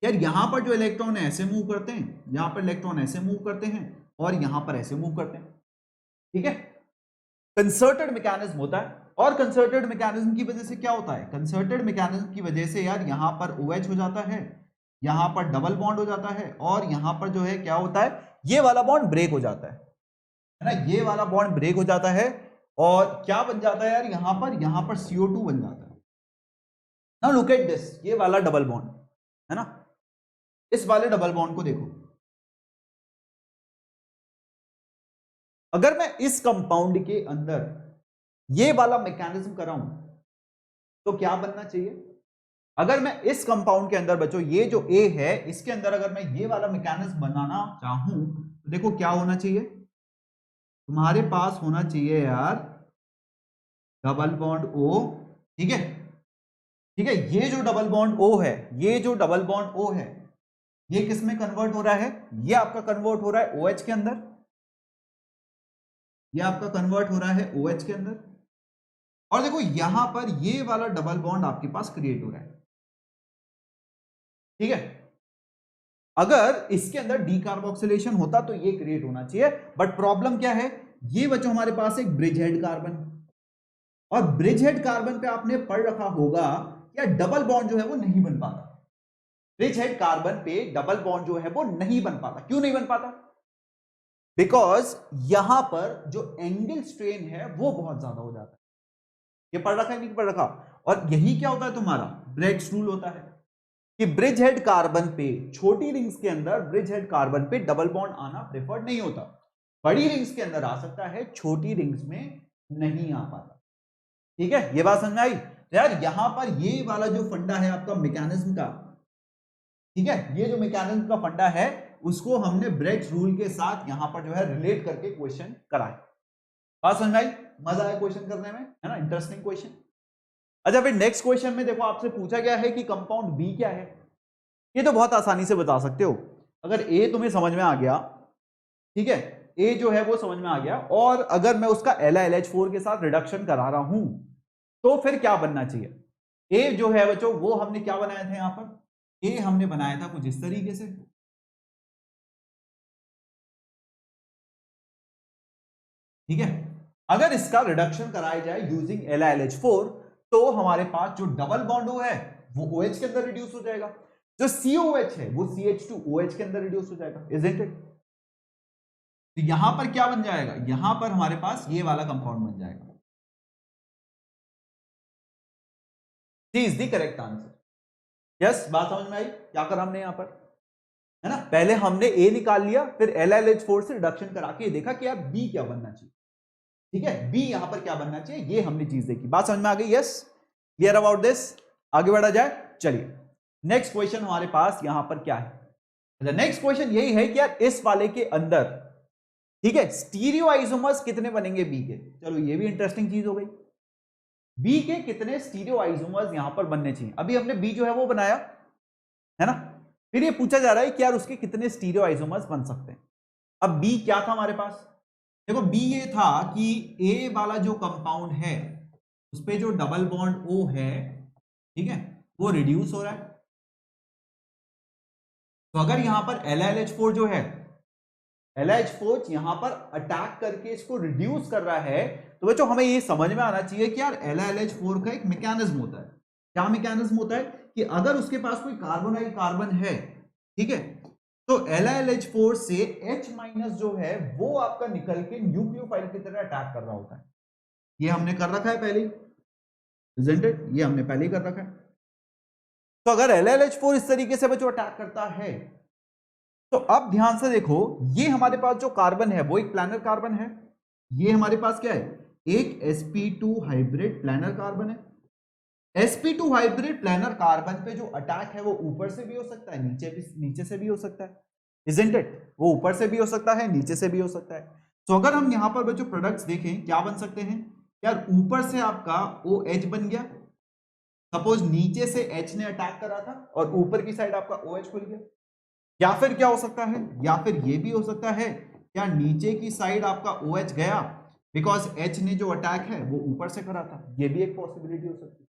यार? यहां पर जो इलेक्ट्रॉन है ऐसे मूव करते हैं, यहां पर इलेक्ट्रॉन ऐसे मूव करते हैं और यहां पर ऐसे मूव करते हैं। ठीक है, कंसर्टेड मैकेनिज्म होता है। और कंसर्टेड मैकेनिज्म की वजह से क्या होता है? कंसर्टेड मैकेनिज्म की वजह से यार यहां पर OH हो जाता है, यहां पर डबल बॉन्ड हो जाता है, और यहां पर जो है क्या होता है? ये वाला बॉन्ड ब्रेक हो जाता है ना? ये वाला बॉन्ड ब्रेक हो जाता है और क्या बन जाता है यार? यहां पर CO2 बन जाता है। नाउ लुक एट दिस, ये वाला डबल बॉन्ड है ना, इस वाले डबल बॉन्ड को देखो। अगर मैं इस कंपाउंड के अंदर ये वाला मैकेनिज्म कराऊं तो क्या बनना चाहिए? अगर मैं इस कंपाउंड के अंदर बच्चों, ये जो A है इसके अंदर अगर मैं ये वाला मैकेनिज्म बनाना चाहूं तो देखो क्या होना चाहिए? तुम्हारे पास होना चाहिए यार डबल बॉन्ड O। ठीक है, ठीक है, ये जो डबल बॉन्ड O है, ये जो डबल बॉन्ड O है, ये किस में कन्वर्ट हो रहा है? ये आपका कन्वर्ट हो रहा है OH के अंदर, ये आपका कन्वर्ट हो रहा है OH के अंदर। और देखो यहां पर ये वाला डबल बॉन्ड आपके पास क्रिएट हो रहा है। ठीक है, अगर इसके अंदर डीकार्बोक्सिलेशन होता तो ये क्रिएट होना चाहिए, बट प्रॉब्लम क्या है? ये बच्चों हमारे पास एक ब्रिज हेड कार्बन, और ब्रिज हेड कार्बन पे आपने पढ़ रखा होगा या डबल बॉन्ड जो है वो नहीं बन पाता। ब्रिज हेड कार्बन पे डबल बॉन्ड जो है वो नहीं बन पाता। क्यों नहीं बन पाता? बिकॉज यहां पर जो एंगल स्ट्रेन है वो बहुत ज्यादा हो जाता है। ये पढ़ रखा है नहीं पढ़ रखा? और यही क्या होता है तुम्हारा? ब्रेग्स रूल होता है कि ब्रिज हेड कार्बन पे, छोटी रिंग्स के अंदर ब्रिज हेड कार्बन पे डबल बॉन्ड आना प्रेफर्ड नहीं होता। बड़ी रिंग्स के अंदर आ सकता है, छोटी रिंग्स में नहीं आ पाता। ठीक है, ये बात समझ में आई? यार यहां पर ये वाला जो फंडा है आपका मैकेनिज्म का, ठीक है, ये जो मैकेनिज्म का फंडा है उसको हमने ब्रेग्स रूल के साथ यहां पर जो है रिलेट करके क्वेश्चन कराए। बात समझ में आई? मजा आया क्वेश्चन करने में, है ना? Interesting question. अच्छा, फिर नेक्स्ट क्वेश्चन में देखो आपसे पूछा गया है कि कंपाउंड बी क्या है। ये तो बहुत आसानी से बता सकते हो। अगर ए तुम्हें समझ में आ गया, ठीक है, ए जो है वो समझ में आ गया, और अगर मैं उसका LiLH4 के साथ रिडक्शन करा रहा हूं तो फिर क्या बनना चाहिए? ए जो है बच्चों वो हमने क्या बनाया था यहां पर? ए हमने बनाया था कुछ इस तरीके से। ठीक है, अगर इसका रिडक्शन कराया जाए यूजिंग LiLH4 तो हमारे पास जो डबल बॉन्ड O है वो OH के अंदर रिड्यूस हो जाएगा, जो COH है वो CH2OH के अंदर रिड्यूस हो जाएगा, इजंट इट? तो यहां पर क्या बन जाएगा? यहां पर हमारे पास ये वाला कंपाउंड बन जाएगा। Is the correct answer. Yes, बात समझ में आई? क्या करा हमने यहां पर, है ना? पहले हमने ए निकाल लिया, फिर LiLH4 से रिडक्शन करा के देखा कि यार बी क्या बनना चाहिए। ठीक है, बी यहां पर क्या बनना चाहिए, ये हमने चीज देखी। बात समझ में आ गई? Yes, clear about this? आगे बढ़ा जाए, चलिए नेक्स्ट क्वेश्चन हमारे पास यहां पर क्या है? नेक्स्ट क्वेश्चन यही है कि यार इस वाले के अंदर, ठीक है, स्टीरियो आइसोमर्स कितने बनेंगे बी के? चलो ये भी इंटरेस्टिंग चीज हो गई। बी के कितने स्टीरियो आइसोमर्स यहां पर बनने चाहिए? अभी हमने बी जो है वो बनाया, है ना? फिर ये पूछा जा रहा है कि यार उसके कितने स्टीरियो आइसोमर्स बन सकते हैं। अब बी क्या था हमारे पास? देखो बी ये था कि ए वाला जो कंपाउंड है उस पे जो डबल बॉन्ड O है, ठीक है, वो रिड्यूस हो रहा है। तो अगर यहां पर LiLH4 जो है, LiH4 यहां पर अटैक करके इसको रिड्यूस कर रहा है, तो बच्चों हमें ये समझ में आना चाहिए कि यार LiLH4 का एक मैकेनिज्म होता है। क्या मैकेनिज्म होता है? कि अगर उसके पास कोई कार्बोनाइल कार्बन है, ठीक है, तो LiLH4 से H- जो है वो आपका निकल के न्यूक्लियोफाइल की तरह अटैक कर रहा होता है। ये हमने कर रखा है पहले ही। isn't it? ये हमने पहले ही कर रखा है। तो अगर LLH4 इस तरीके से बच्चों अटैक करता है, तो अब ध्यान से देखो, ये हमारे पास जो कार्बन है वो एक प्लानर कार्बन है। ये हमारे पास क्या है, एक sp2 हाइब्रिड प्लानर कार्बन है। sp2 हाइब्रिड प्लानर कार्बन पे जो अटैक है वो ऊपर से भी हो सकता है, नीचे से भी हो सकता है, isn't it? वो ऊपर से भी हो सकता है, नीचे से भी हो सकता है। तो अगर हम यहां पर बच्चों प्रोडक्ट्स देखें, क्या बन सकते हैं यार, ऊपर से आपका OH बन गया, सपोज नीचे से H ने अटैक करा था और ऊपर की साइड आपका OH खुल गया। या फिर क्या हो सकता है, या फिर ये भी हो सकता है, क्या नीचे की साइड आपका OH गया बिकॉज H ने जो अटैक है वो ऊपर से करा था, ये भी एक पॉसिबिलिटी हो सकती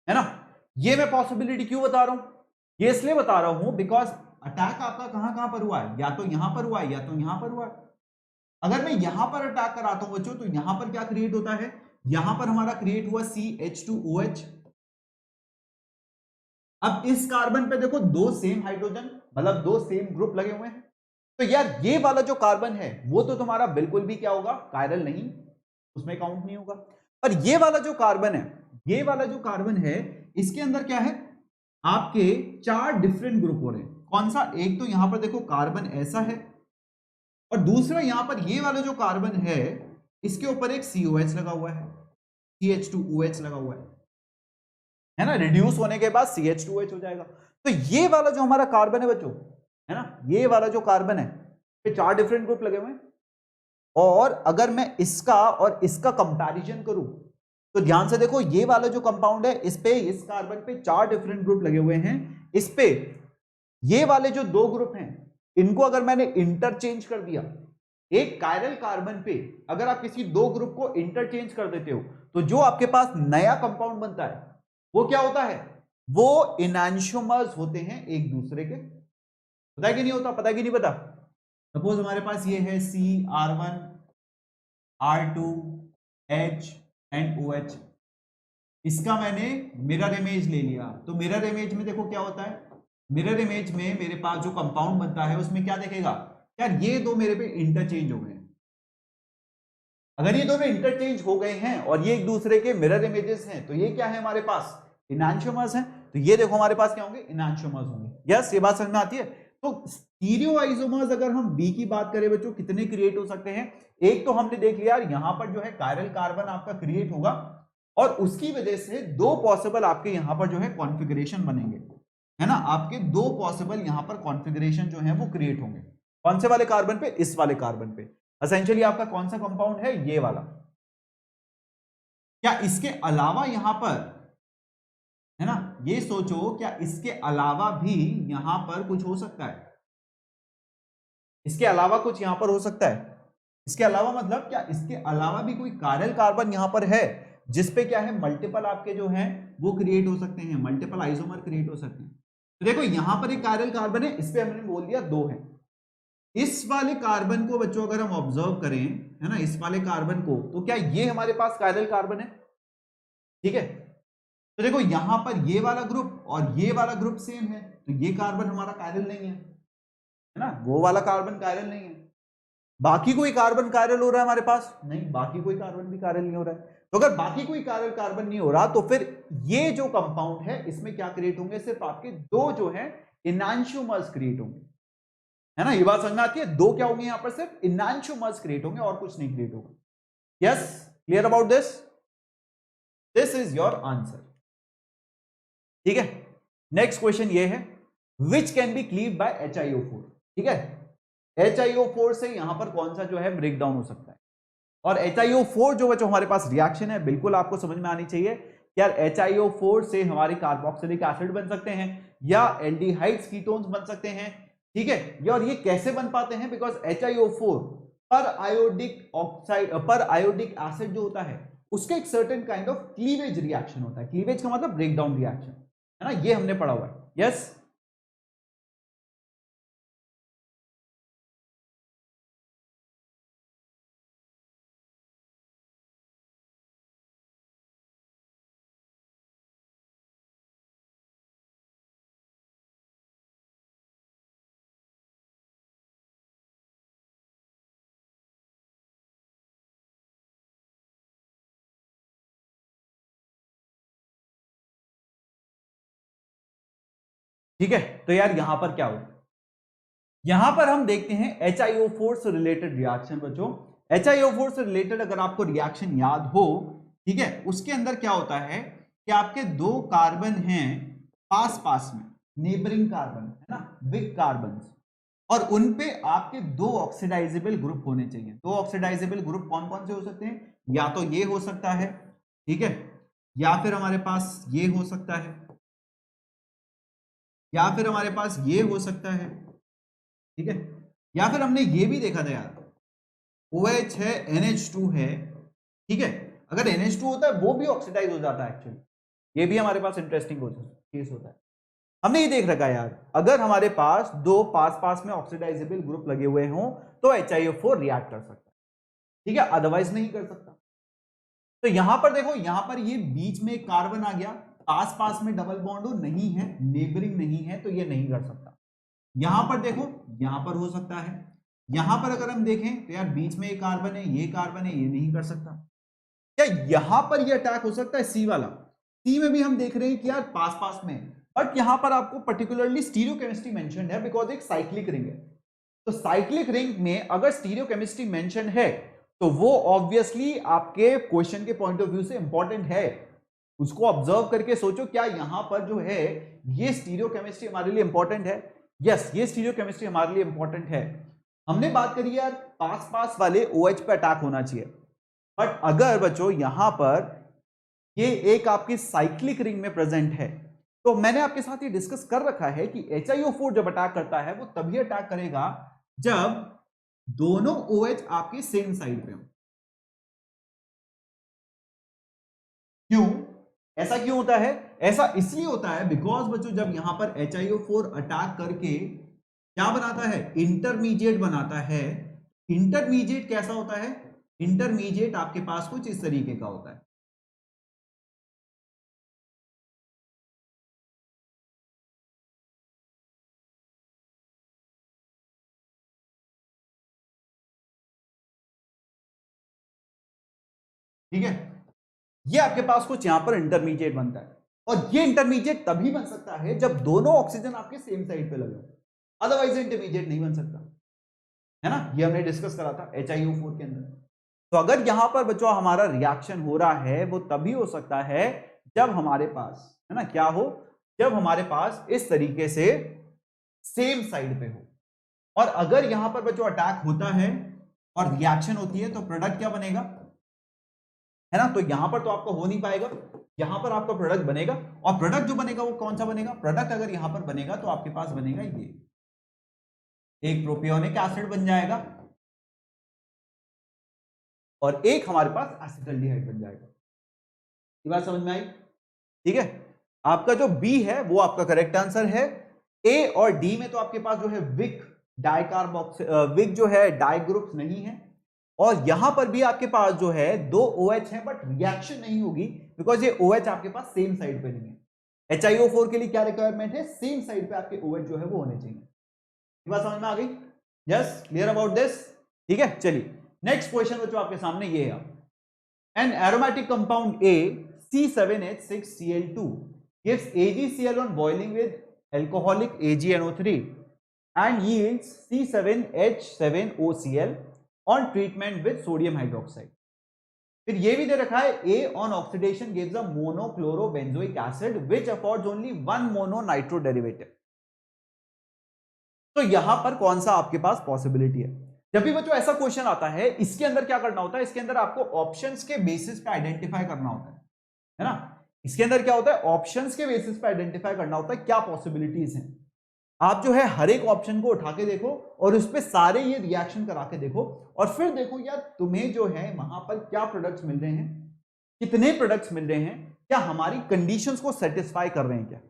है ना। ये मैं पॉसिबिलिटी क्यों बता रहा हूं, ये इसलिए बता रहा हूं बिकॉज अटैक आपका कहां कहां पर हुआ है, या तो यहां पर हुआ है या तो यहां पर हुआ है। अगर मैं यहां पर अटैक कराता हूं बच्चों, तो यहां पर क्या क्रिएट होता है, यहां पर हमारा क्रिएट हुआ CH2OH। अब इस कार्बन पे देखो दो सेम हाइड्रोजन, मतलब दो सेम ग्रुप लगे हुए हैं। तो यार ये वाला जो कार्बन है वो तो तुम्हारा बिल्कुल भी क्या होगा, कायरल नहीं, उसमें काउंट नहीं होगा। पर ये वाला जो कार्बन है, ये वाला जो कार्बन है, इसके अंदर क्या है, आपके चार डिफरेंट ग्रुप हो रहे हैं। कौन सा, एक तो यहां पर देखो कार्बन ऐसा है, और दूसरा यहां पर ये वाला जो कार्बन है इसके ऊपर एक COH लगा हुआ है, CH2OH लगा हुआ है ना। रिड्यूस होने के बाद CH2OH हो जाएगा। तो ये वाला जो हमारा कार्बन है बच्चों, है ना, ये वाला जो कार्बन है, ये चार डिफरेंट ग्रुप लगे हुए हैं। और अगर मैं इसका और इसका कंपैरिजन करूं, तो ध्यान से देखो, ये वाला जो कंपाउंड है इस पे, इस कार्बन पे चार डिफरेंट ग्रुप लगे हुए हैं। इस पे ये वाले जो दो ग्रुप हैं, इनको अगर मैंने इंटरचेंज कर दिया, एक कायरल कार्बन पे अगर आप किसी दो ग्रुप को इंटरचेंज कर देते हो, तो जो आपके पास नया कंपाउंड बनता है वो क्या होता है, वो इनैंशियोमर्स होते हैं एक दूसरे के। पता है कि नहीं होता, पता है कि नहीं पता। सपोज हमारे पास ये है C R1R2H एंड OH, इसका मैंने मिरर इमेज ले लिया। तो मिरर इमेज में देखो क्या होता है, मिरर इमेज में मेरे पास जो कंपाउंड बनता है उसमें क्या देखेगा, यार ये दो मेरे पे इंटरचेंज हो गए हैं। अगर ये दोनों इंटरचेंज हो गए हैं और ये एक दूसरे के मिरर इमेजेस हैं, तो ये क्या है हमारे पास, इनैंशियोमर्स हैं। तो ये देखो हमारे पास क्या होंगे, इनैंशियोमर्स होंगे। यस, ये बात समझ में आती है। तो स्टीरियो आइसोमर्स अगर हम बी की बात करें बच्चों, कितने क्रिएट हो सकते हैं, एक तो हमने देख लिया यहां पर जो है कायरल कार्बन आपका क्रिएट होगा, और उसकी वजह से दो पॉसिबल आपके यहां पर जो है कॉन्फ़िगरेशन बनेंगे, है ना। आपके दो पॉसिबल यहां पर कॉन्फ़िगरेशन जो है वो क्रिएट होंगे। कौन से वाले कार्बन पे, इस वाले कार्बन पे। एसेंशियली आपका कौन सा कंपाउंड है, ये वाला। क्या इसके अलावा यहां पर, है ना, ये सोचो, क्या इसके अलावा भी यहां पर कुछ हो सकता है, इसके अलावा कुछ यहां पर हो सकता है, इसके अलावा मतलब क्या इसके अलावा भी कोई कायरल कार्बन यहां पर है जिसपे क्या है, मल्टीपल आपके जो हैं वो क्रिएट हो सकते हैं, मल्टीपल आइसोमर क्रिएट हो सकते हैं। तो देखो यहां पर एक कायरल कार्बन है, इस पे हमने बोल दिया दो है। इस वाले कार्बन को बच्चों अगर हम ऑब्जर्व करें, है ना, इस वाले कार्बन को, तो क्या ये हमारे पास कायरल कार्बन है, ठीक है। तो देखो यहां पर ये वाला ग्रुप और ये वाला ग्रुप सेम है, तो ये कार्बन हमारा कायरल नहीं है ना, वो वाला कार्बन कायरल नहीं है। बाकी कोई कार्बन कायरल हो रहा है हमारे पास, नहीं, बाकी कोई कार्बन भी कायरल नहीं हो रहा है। तो अगर बाकी कोई कायरल कार्बन नहीं हो रहा, तो फिर ये जो कंपाउंड है इसमें क्या क्रिएट होंगे, सिर्फ आपके दो जो है इनैंशियोमर्स क्रिएट होंगे, है ना। ये बात समझ में आती है, दो क्या होंगे यहां पर, सिर्फ इनैंशियोमर्स क्रिएट होंगे और कुछ नहीं क्रिएट होगा। Yes, clear about this, this is your answer, ठीक है। नेक्स्ट क्वेश्चन ये है, which can be cleave by HiO4, ठीक है। HiO4 से यहां पर कौन सा जो है ब्रेक डाउन हो सकता है, और HiO4 जो हमारे पास रिएक्शन है, बिल्कुल आपको समझ में आनी चाहिए। यार HiO4 से हमारे कार्बोक्सिलिक एसिड बन सकते हैं, या एल्डिहाइड्स कीटोन्स बन सकते हैं, ठीक है। और ये कैसे बन पाते हैं, बिकॉज HiO4 पर आयोडिक ऑक्साइड, पर आयोडिक एसिड जो होता है उसका एक certain kind of cleavage reaction होता है। क्लीवेज का मतलब ब्रेक डाउन रिएक्शन, है ना, ये हमने पढ़ा हुआ है। यस। ठीक है, तो यार यहां पर क्या होगा, यहां पर हम देखते हैं HiO4 से रिलेटेड रिएक्शन बच्चों। HiO4 से रिलेटेड अगर आपको रिएक्शन याद हो, ठीक है, उसके अंदर क्या होता है कि आपके दो कार्बन हैं पास पास में, नेबरिंग कार्बन है ना, विक कार्बन, और उन पे आपके दो ऑक्सीडाइजेबल ग्रुप होने चाहिए। दो ऑक्सीडाइजेबल ग्रुप कौन कौन से हो सकते हैं, या तो ये हो सकता है, ठीक है, या फिर हमारे पास ये हो सकता है, या फिर हमारे पास ये हो सकता है, ठीक है, या फिर हमने ये भी देखा था यार, OH है, NH2 है, ठीक है, अगर NH2 होता है वो भी ऑक्सीडाइज हो जाता है एक्चुअली, ये भी हमारे पास इंटरेस्टिंग केस होता है। हमने ये देख रखा है यार, अगर हमारे पास दो पास पास में ऑक्सीडाइजेबल ग्रुप लगे हुए हों तो HiO4 रिएक्ट कर सकता है, ठीक है, अदरवाइज नहीं कर सकता। तो यहां पर देखो, यहां पर ये बीच में एक कार्बन आ गया, पास पास में डबल बॉन्ड हो नहीं है, नेबरिंग नहीं है, तो ये नहीं कर सकता। यहां पर देखो, यहां पर हो सकता है, यहां पर अगर हम देखें तो यार बीच में एक कार्बन है, ये कार्बन है, ये नहीं कर सकता। क्या यहां पर ये अटैक हो सकता है, सी वाला, सी में भी हम देख रहे हैं कि यार पास पास में, बट यहां पर आपको पर्टिकुलरली स्टीरियोकेमिस्ट्री मेंशन है बिकॉज एक साइक्लिक रिंग है। तो साइक्लिक रिंग में अगर स्टीरियोकेमिस्ट्री मेंशन है तो वो ऑब्वियसली आपके क्वेश्चन के पॉइंट ऑफ व्यू से इंपॉर्टेंट है। उसको ऑब्जर्व करके सोचो, क्या यहां पर जो है ये स्टीरियोकेमिस्ट्री हमारे लिए इंपॉर्टेंट है। यस, ये स्टीरियोकेमिस्ट्री हमारे लिए इंपॉर्टेंट है। हमने बात करी यार पास पास वाले OH पे अटैक होना चाहिए, बट अगर बच्चों यहां पर ये एक आपकी साइक्लिक रिंग में प्रेजेंट है, तो मैंने आपके साथ ये डिस्कस कर रखा है कि HiO4 जब अटैक करता है वो तभी अटैक करेगा जब दोनों OH आपके सेम साइड पे हो। क्यों ऐसा क्यों होता है, ऐसा इसलिए होता है बिकॉज बच्चों जब यहां पर HiO4 अटैक करके क्या बनाता है, इंटरमीडिएट बनाता है। इंटरमीडिएट कैसा होता है, इंटरमीडिएट आपके पास कुछ इस तरीके का होता है। ठीक है, ये आपके पास कुछ यहां पर इंटरमीडिएट बनता है, और ये इंटरमीडिएट तभी बन सकता है जब दोनों ऑक्सीजन आपके सेम साइड पे लगे हो, अदरवाइज इंटरमीडिएट नहीं बन सकता, है ना। ये हमने डिस्कस करा था HiO4 के अंदर। तो अगर यहां पर बच्चों हमारा रिएक्शन हो रहा है वो तभी हो सकता है जब हमारे पास, है ना, क्या हो, जब हमारे पास इस तरीके से सेम साइड पे हो। और अगर यहां पर बच्चों अटैक होता है और रिएक्शन होती है तो प्रोडक्ट क्या बनेगा, है ना। तो यहां पर तो आपका हो नहीं पाएगा, यहां पर आपका प्रोडक्ट बनेगा, और प्रोडक्ट जो बनेगा वो कौन सा बनेगा, प्रोडक्ट अगर यहां पर बनेगा तो आपके पास बनेगा ये एक प्रोपियोनिक एसिड बन जाएगा और एक हमारे पास एसिटल्डिहाइड बन जाएगा। ये बात समझ में आई, ठीक है। आपका जो बी है वो आपका करेक्ट आंसर है। ए और डी में तो आपके पास जो है विक डाइकार्बोक्स विक जो है डाई ग्रुप्स नहीं है, और यहां पर भी आपके पास जो है दो OH है बट रिएक्शन नहीं होगी बिकॉज ये OH आपके पास सेम साइड पे नहीं है। HiO4 के लिए क्या रिक्वायरमेंट है, सेम साइड पे आपके OH जो है वो होने चाहिए। ये बात समझ में आ गई, यस, क्लियर अबाउट दिस, ठीक है। चलिए नेक्स्ट क्वेश्चन बच्चों आपके सामने ये है, an aromatic compound A C7H6Cl2 gives AgCl on boiling with alcoholic AgNO3 and yields C7H7OCl on treatment with sodium hydroxide। फिर ये भी दे रखा है A on oxidation gives a monochlorobenzoic acid which affords only one mononitro derivative। तो यहां पर कौन सा आपके पास पॉसिबिलिटी है। जब भी बच्चों ऐसा क्वेश्चन आता है इसके अंदर क्या करना होता है, इसके अंदर आपको ऑप्शंस के बेसिस पे आइडेंटिफाई करना होता है ना। इसके अंदर क्या होता है, ऑप्शंस के बेसिस पे आइडेंटिफाई करना होता है क्या पॉसिबिलिटीज हैं। आप जो है हर एक ऑप्शन को उठा के देखो और उस पे सारे ये रिएक्शन करा के देखो, और फिर देखो यार तुम्हें जो है वहां पर क्या प्रोडक्ट्स मिल रहे हैं, कितने प्रोडक्ट्स मिल रहे हैं, क्या हमारी कंडीशंस को सेटिस्फाई कर रहे हैं क्या।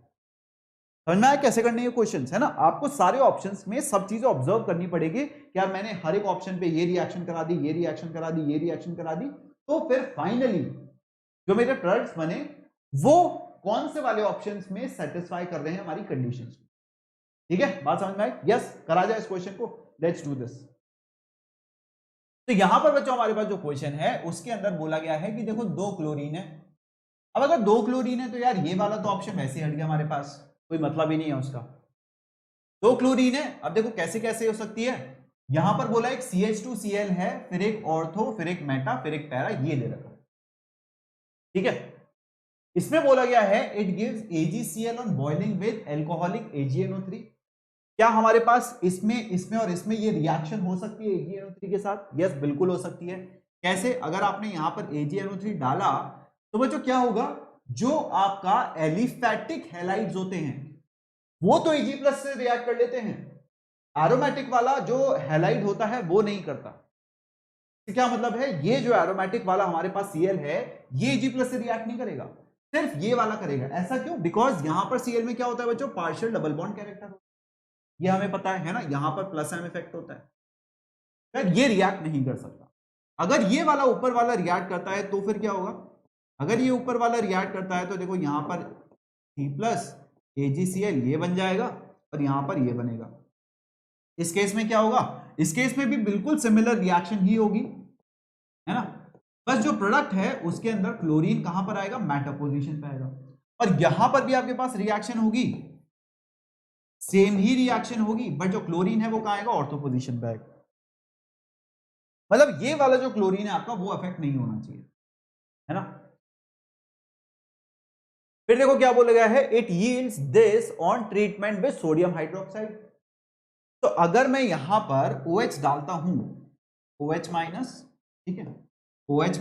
समझ में आया कैसे करने ये क्वेश्चंस, है ना। आपको सारे ऑप्शंस में सब चीजें ऑब्जर्व करनी पड़ेगी कि यार मैंने हर एक ऑप्शन पे ये रिएक्शन करा दी, ये रिएक्शन करा दी, ये रिएक्शन करा दी, तो फिर फाइनली जो मेरे प्रोडक्ट्स बने वो कौन से वाले ऑप्शंस में सेटिस्फाई कर रहे हैं हमारी कंडीशंस को। ठीक है, बात समझ में आई, यस, करा जाए इस क्वेश्चन को, लेट्स डू दिस। तो यहां पर बच्चों हमारे पास जो क्वेश्चन है उसके अंदर बोला गया है कि देखो दो क्लोरीन है। अब अगर दो क्लोरीन है तो यार ये वाला तो ऑप्शन वैसे हट गया, हमारे पास कोई मतलब ही नहीं है उसका। दो क्लोरीन है। अब देखो कैसे कैसे हो सकती है, यहां पर बोला एक CH2Cl है, फिर एक ऑर्थो, फिर एक मेटा, फिर एक पैरा, ये दे रखा है, ठीक है। इसमें बोला गया है it gives AgCl on boiling with alcoholic AgNO3। क्या हमारे पास इसमें इसमें और इसमें ये रिएक्शन हो सकती है AgNO3 के साथ? यस, बिल्कुल हो सकती है। कैसे? अगर आपने यहां पर AgNO3 डाला तो बच्चों क्या होगा, जो आपका एलिफैटिक हैलाइड्स होते हैं वो तो Ag+ से रिएक्ट कर लेते हैं, एरोमेटिक वाला जो हैलाइड होता है वो नहीं करता। क्या मतलब है, ये जो एरोमेटिक वाला हमारे पास Cl है ये Ag+ से रिएक्ट नहीं करेगा, सिर्फ ये वाला करेगा। ऐसा क्यों? बिकॉज यहां पर Cl में क्या होता है बच्चों, पार्शियल डबल बॉन्ड कैरेक्टर, ये हमें पता है ना, यहां पर प्लस एम इफेक्ट होता है, फिर ये रिएक्ट नहीं कर सकता। अगर ये वाला ऊपर वाला रिएक्ट करता है तो फिर क्या होगा, अगर ये ऊपर वाला रिएक्ट करता है तो देखो यहां पर C+ AgCl ये बन जाएगा और यहां पर ये बनेगा। इस केस में क्या होगा, इस केस में भी बिल्कुल सिमिलर रिएक्शन ही होगी, है ना। बस जो प्रोडक्ट है उसके अंदर क्लोरीन कहां पर आएगा, मेटा पोजीशन पे आएगा, और यहां पर भी आपके पास रिएक्शन होगी, सेम ही रिएक्शन होगी, बट जो क्लोरीन है वो कहां आएगा, ऑर्थो पोजीशन पे आएगा। मतलब ये वाला जो क्लोरीन है आपका वो अफेक्ट नहीं होना चाहिए, है ना। फिर देखो क्या बोला गया है, it yields this on treatment with sodium hydroxide. तो अगर मैं यहां पर OH डालता हूं, OH-, ठीक है, OH-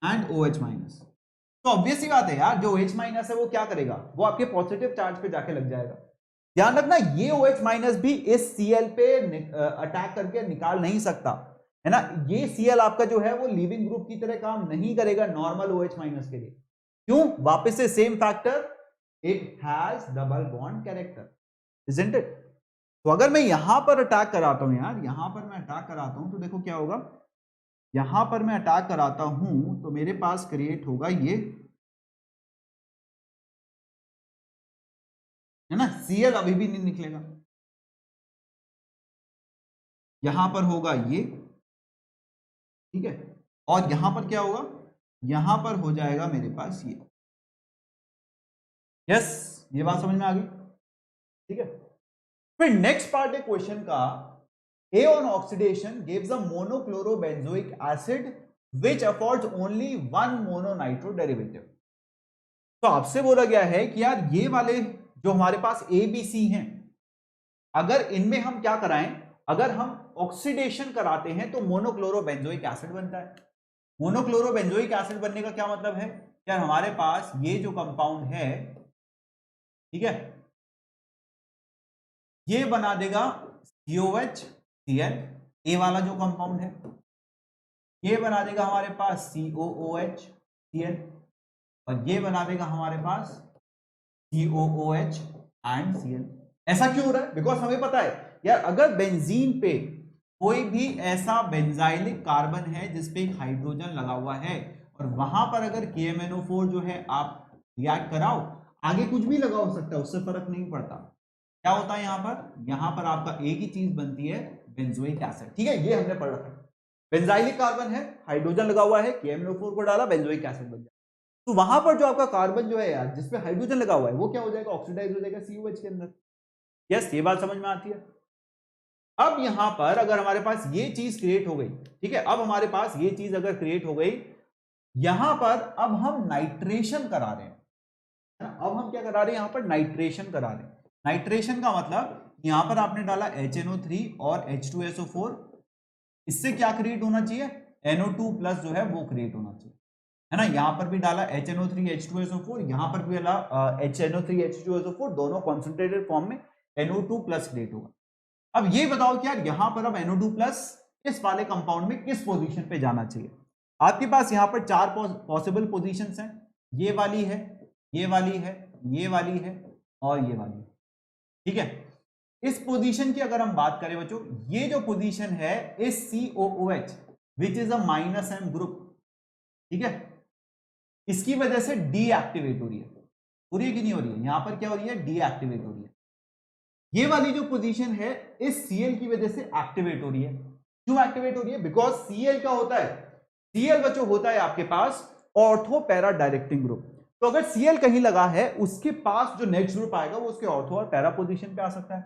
एंड OH-, तो ऑब्वियस ही बात है यार, जो OH- है वो क्या करेगा, वो आपके पॉजिटिव चार्ज पे जाके लग जाएगा। ध्यान रखना ये OH- भी इस Cl पे अटैक करके निकाल नहीं सकता, है ना। ये Cl आपका जो है वो लीविंग ग्रुप की तरह काम नहीं करेगा नॉर्मल OH- के लिए। क्यों? वापस से same factor, it has double bond character, isn't it. तो अगर मैं यहां पर अटैक कराता हूं यार, यहां पर मैं अटैक कराता हूं तो देखो क्या होगा, यहां पर मैं अटैक कराता हूं तो मेरे पास क्रिएट होगा ये, है ना। Cl अभी भी नहीं निकलेगा, यहां पर होगा ये, ठीक है, और यहां पर क्या होगा, यहां पर हो जाएगा मेरे पास ये। यस, ये बात समझ में आ गई, ठीक है। फिर नेक्स्ट पार्ट है क्वेश्चन का, A on oxidation gives a monochlorobenzoic acid which affords only one mononitro derivative। तो आपसे बोला गया है कि यार ये वाले जो हमारे पास A B C हैं, अगर इनमें हम क्या कराएं, अगर हम ऑक्सीडेशन कराते हैं तो मोनोक्लोरोबेंजोइक एसिड बनता है। मोनोक्लोरोबेंजोइक एसिड बनने का क्या मतलब है, यार हमारे पास ये जो कंपाउंड है, ठीक है, ये बना देगा COHCl, ए वाला जो कंपाउंड है ये बना देगा हमारे पास COOHCl, और ये बना देगा हमारे पास COOH एंड Cl। ऐसा क्यों हो रहा है, बिकॉज हमें पता है यार, अगर बेंजीन पे कोई भी ऐसा बेंजाइलिक कार्बन है जिसपे एक हाइड्रोजन लगा हुआ है, और वहां पर अगर KMnO4 जो है आप रिएक्ट कराओ, आगे कुछ भी लगा हो सकता है, उससे फर्क नहीं पड़ता। क्या होता है यहां पर आपका एक ही चीज बनती है, बेंजोइक एसिड, ठीक है, ये हमने पढ़ रखा है। बेंजाइलिक कार्बन है, हाइड्रोजन लगा हुआ है, KMnO4 को डाला, बेंजोइक एसिड बन जाए। तो वहां पर जो आपका कार्बन जो है यार, जिसपे हाइड्रोजन लगा हुआ है, वो क्या हो जाएगा, ऑक्सीडाइज हो जाएगा COH के अंदर। यस, ये बात समझ में आती है। अब यहां पर अगर हमारे पास ये चीज क्रिएट हो गई, ठीक है, अब हमारे पास ये चीज अगर क्रिएट हो गई, यहां पर अब हम नाइट्रेशन करा रहे हैं, अब हम क्या करा रहे हैं, यहां पर नाइट्रेशन करा रहे हैं। नाइट्रेशन का मतलब यहां पर आपने डाला HNO3 और H2SO4, इससे क्या क्रिएट होना चाहिए, NO2+ जो है वो क्रिएट होना चाहिए, है ना। यहां पर भी डाला HNO3 H2SO4, यहां पर भी डाला HNO3 H2SO4, दोनों कॉन्सेंट्रेटेड फॉर्म में NO2+ क्रिएट होगा। अब ये बताओ कि यार यहां पर अब NO2+ इस वाले कंपाउंड में किस पोजीशन पे जाना चाहिए। आपके पास यहां पर चार पॉसिबल पोजीशंस हैं, ये वाली है, ये वाली है, ये वाली है और ये वाली है, ठीक है। इस पोजीशन की अगर हम बात करें बच्चों, ये जो पोजीशन है इस COOH which is a -M group, ठीक है, इसकी वजह से डीएक्टिवेट हो रही है, हो रही है कि नहीं हो रही है, यहां पर क्या हो रही है, डीएक्टिवेट हो रही है। ये वाली जो पोजीशन है इस Cl की वजह से एक्टिवेट हो रही है। क्यों एक्टिवेट हो रही है, बिकॉज Cl क्या होता है, Cl बच्चों होता है आपके पास ऑर्थो पैरा डायरेक्टिंग ग्रुप। तो अगर सीएल कहीं लगा है, उसके पास जो नेक्स्ट ग्रुप आएगा वो उसके ऑर्थो और पैरा पोजीशन पे आ सकता है।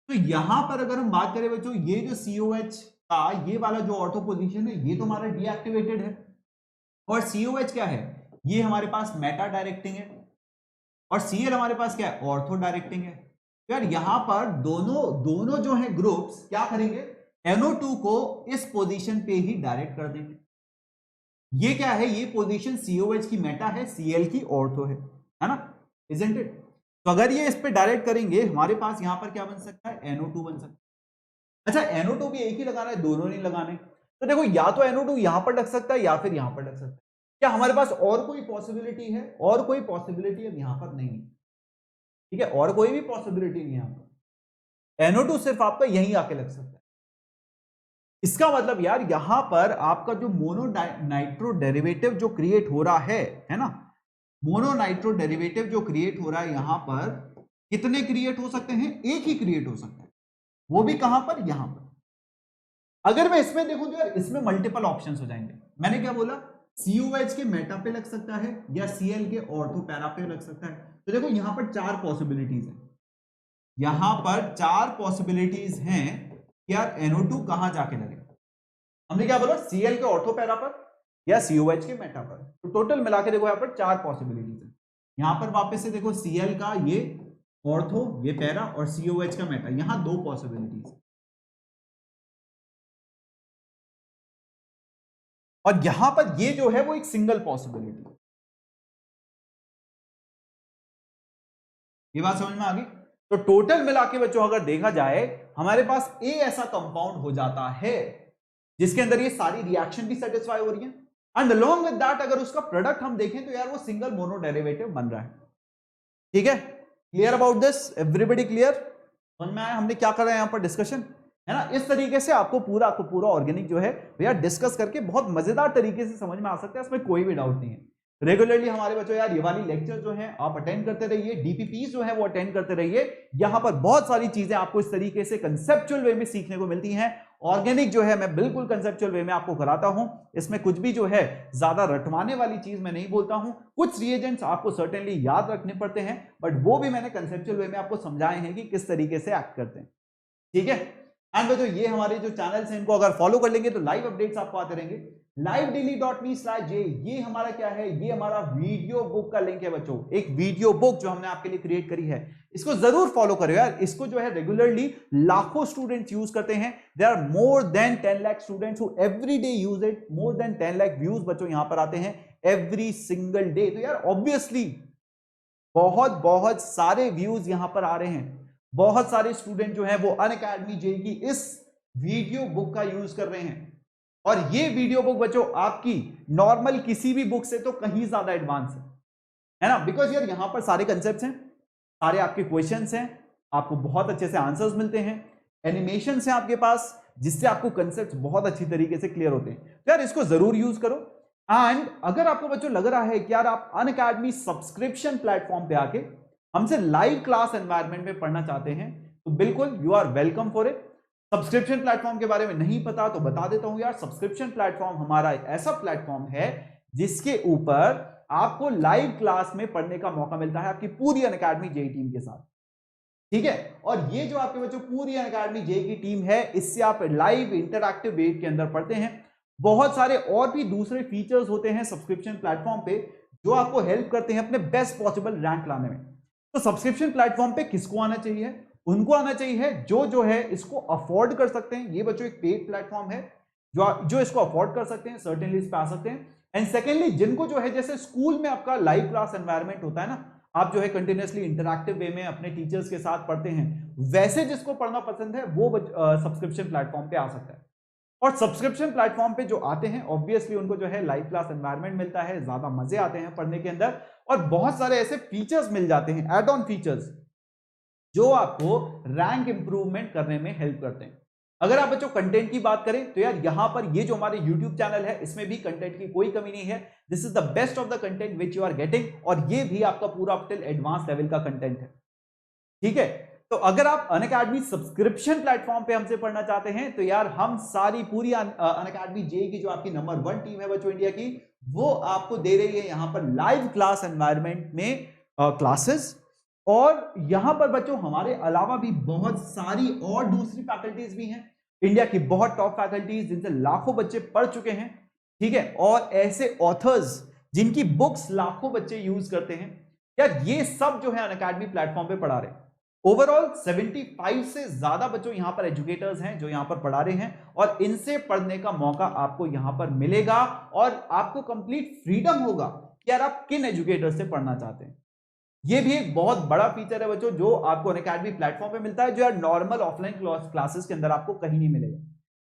तो यहां पर अगर हम बात करें बच्चों, ये जो COH का ये वाला जो ऑर्थो पोजीशन है, ये तो हमारा डीएक्टिवेटेड है, और COH क्या है, ये हमारे पास मेटा डायरेक्टिंग है, और Cl हमारे पास क्या है, ऑर्थो डायरेक्टिंग है। तो यार यहां पर दोनों दोनों जो है ग्रुप्स क्या करेंगे, NO2 को इस पोजीशन पे ही डायरेक्ट कर देंगे। ये क्या है, ये पोजीशन COH की मेटा है, Cl की ऑर्थो है ना, इजंट इट। तो अगर ये इस पे डायरेक्ट करेंगे, हमारे पास यहां पर क्या बन सकता है, NO2 बन सकता है। अच्छा, NO2 भी एक ही लगाना है, दोनों नहीं लगाने। तो देखो, या तो NO2 यहां पर लग सकता है या फिर यहां पर लग सकता है। क्या हमारे पास और कोई पॉसिबिलिटी है, और कोई पॉसिबिलिटी अब यहां पर नहीं है, ठीक है, और कोई भी पॉसिबिलिटी नहीं है यहां पर। NO2 सिर्फ आपका यहीं आके लग सकता है। इसका मतलब यार यहां पर आपका जो मोनो नाइट्रो डेरिवेटिव जो क्रिएट हो रहा है ना, मोनो नाइट्रो डेरिवेटिव जो क्रिएट हो रहा है यहां पर, कितने क्रिएट हो सकते हैं, एक ही क्रिएट हो सकता है, वो भी कहां पर, यहां पर। अगर मैं इसमें देखूं तो यार इसमें मल्टीपल ऑप्शंस हो जाएंगे। मैंने क्या बोला, COH के मेटा पे लग सकता है या Cl के ऑर्थो पैरा पे लग सकता है। तो देखो यहां पर चार पॉसिबिलिटीज है, यहां पर चार पॉसिबिलिटीज हैं कि यार NO2 कहां जाके लगेगा। हमने क्या बोला, Cl के ऑर्थो पैरा पर या COH के मेटा पर। तो टोटल मिला के देखो यहां पर चार पॉसिबिलिटीज है। यहां पर वापस से देखो, Cl का ये ऑर्थो, ये पैरा, और COH का मेटा, यहां दो पॉसिबिलिटीज है। और यहां पर ये जो है वो एक सिंगल पॉसिबिलिटी है। ये बात समझ में आ गई। तो टोटल मिला के बच्चों अगर देखा जाए, हमारे पास ए ऐसा कंपाउंड हो जाता है जिसके अंदर ये सारी रिएक्शन भी सेटिस्फाई हो रही है, एंड अलोंग विद दैट अगर उसका प्रोडक्ट हम देखें तो यार वो सिंगल मोनो डेरिवेटिव बन रहा है। ठीक है, clear about this, everybody clear, समझ में आया हमने क्या कर रहे हैं यहां पर डिस्कशन, है ना। इस तरीके से आपको पूरा ऑर्गेनिक जो है भैया डिस्कस करके बहुत मजेदार तरीके से समझ में आ सकता है, इसमें कोई भी डाउट नहीं है। रेगुलरली हमारे बच्चों यार ये वाली लेक्चर जो है आप अटेंड करते रहिए, डीपीपी जो है वो अटेंड करते रहिए। यहां पर बहुत सारी चीजें आपको इस तरीके से कंसेप्चुअल वे में सीखने को मिलती हैं। ऑर्गेनिक जो है मैं बिल्कुल कंसेप्चुअल वे में आपको कराता हूं, इसमें कुछ भी जो है ज्यादा रटवाने वाली चीज मैं नहीं बोलता हूं। कुछ रिएजेंट्स आपको सर्टेनली याद रखने पड़ते हैं, बट वो भी मैंने कंसेप्चुअल वे में आपको समझाए हैं कि किस तरीके से एक्ट करते हैं। ठीक है, एंड बच्चों ये हमारे जो चैनल्स हैं इनको अगर फॉलो कर लेंगे तो लाइव अपडेट्स आपको आते रहेंगे। livedaily.me/j, ये हमारा क्या है, ये हमारा वीडियो बुक का लिंक है बच्चों। एक वीडियो बुक जो हमने आपके लिए क्रिएट करी है, इसको जरूर फॉलो करो यार। इसको जो है रेगुलरली लाखों स्टूडेंट्स यूज करते हैं। There are more than 10 lakh students who every day use it. More than 10 lakh views बच्चों यहां पर आते हैं एवरी सिंगल डे। तो यार ऑब्वियसली बहुत बहुत सारे व्यूज यहां पर आ रहे हैं। बहुत सारे स्टूडेंट जो हैं वो अनअकैडमी जे की इस वीडियो बुक का यूज कर रहे हैं, और ये वीडियो बुक बच्चों आपकी नॉर्मल किसी भी बुक से तो कहीं ज्यादा एडवांस है ना। बिकॉज यार यहां पर सारे कंसेप्ट्स हैं, सारे आपके क्वेश्चंस हैं, आपको बहुत अच्छे से आंसर्स मिलते हैं, एनिमेशन है आपके पास जिससे आपको कंसेप्ट बहुत अच्छी तरीके से क्लियर होते हैं। तो यार इसको जरूर यूज करो। एंड अगर आपको बच्चों लग रहा है कि यार आप अनअकैडमी सब्सक्रिप्शन प्लेटफॉर्म पे आके हमसे लाइव क्लास एनवायरनमेंट में पढ़ना चाहते हैं, तो बिल्कुल you are welcome for it. Subscription platform के बारे में नहीं पता तो बता देता हूं यार, सब्सक्रिप्शन प्लेटफॉर्म हमारा ऐसा प्लेटफॉर्म है जिसके ऊपर आपको लाइव क्लास में पढ़ने का मौका मिलता है आपकी पूरी अनअकैडमी जेई टीम के साथ। ठीक है, और ये जो आपके बच्चों पूरी अनअकैडमी जेई की टीम है, इससे आप लाइव इंटरैक्टिव वेव के अंदर पढ़ते हैं। बहुत सारे और भी दूसरे फीचर्स होते हैं सब्सक्रिप्शन प्लेटफॉर्म पे जो आपको हेल्प करते हैं अपने बेस्ट पॉसिबल रैंक लाने में। तो सब्सक्रिप्शन प्लेटफॉर्म पे किसको आना चाहिए, उनको आना चाहिए जो है इसको अफोर्ड कर सकते हैं। ये बच्चों एक पेड प्लेटफॉर्म है, जो इसको अफोर्ड कर सकते हैं सर्टेनली इस पे आ सकते हैं। एंड सेकेंडली जिनको जो है जैसे स्कूल में आपका लाइव क्लास एनवायरनमेंट होता है ना, आप जो है कंटिन्यूअसली इंटरैक्टिव वे में अपने टीचर्स के साथ पढ़ते हैं, वैसे जिसको पढ़ना पसंद है वो सब्सक्रिप्शन प्लेटफॉर्म पे आ सकता है। और सब्सक्रिप्शन प्लेटफॉर्म पे जो आते हैं ऑब्वियसली उनको जो है लाइव क्लास एनवायरनमेंट मिलता है, ज्यादा मजे आते हैं पढ़ने के अंदर, और बहुत सारे ऐसे फीचर्स मिल जाते हैं, एड ऑन फीचर्स, जो आपको रैंक इंप्रूवमेंट करने में हेल्प करते हैं। अगर आप बच्चों कंटेंट की बात करें तो यार यहां पर ये जो हमारे YouTube चैनल है इसमें भी कंटेंट की कोई कमी नहीं है। This is the best of the content which you are getting, और ये भी आपका पूरा टिल एडवांस लेवल का कंटेंट है। ठीक है, तो अगर आप अनअकैडमी सब्सक्रिप्शन प्लेटफॉर्म पे हमसे पढ़ना चाहते हैं तो यार हम सारी पूरी अनअकैडमी जेई की जो आपकी नंबर 1 टीम है बच्चों इंडिया की, वो आपको दे रही है यहां पर लाइव क्लास एनवायरनमेंट में क्लासेस। और यहां पर बच्चों हमारे अलावा भी बहुत सारी और दूसरी फैकल्टीज भी हैं, इंडिया की बहुत टॉप फैकल्टीज जिनसे लाखों बच्चे पढ़ चुके हैं, ठीक है, और ऐसे ऑथर्स जिनकी बुक्स लाखों बच्चे यूज करते हैं। यार ये सब जो है अनअकैडमी प्लेटफॉर्म पे पढ़ा रहे हैं। ओवरऑल 75 से ज्यादा बच्चों यहां पर एजुकेटर्स हैं जो यहां पर पढ़ा रहे हैं, और इनसे पढ़ने का मौका आपको यहां पर मिलेगा, और आपको कंप्लीट फ्रीडम होगा कि यार आप किन एजुकेटर से पढ़ना चाहते हैं। ये भी एक बहुत बड़ा फीचर है बच्चों जो आपको अनअकैडमी प्लेटफॉर्म पे मिलता है, जो यार नॉर्मल ऑफलाइन क्लासेस के अंदर आपको कहीं नहीं मिलेगा,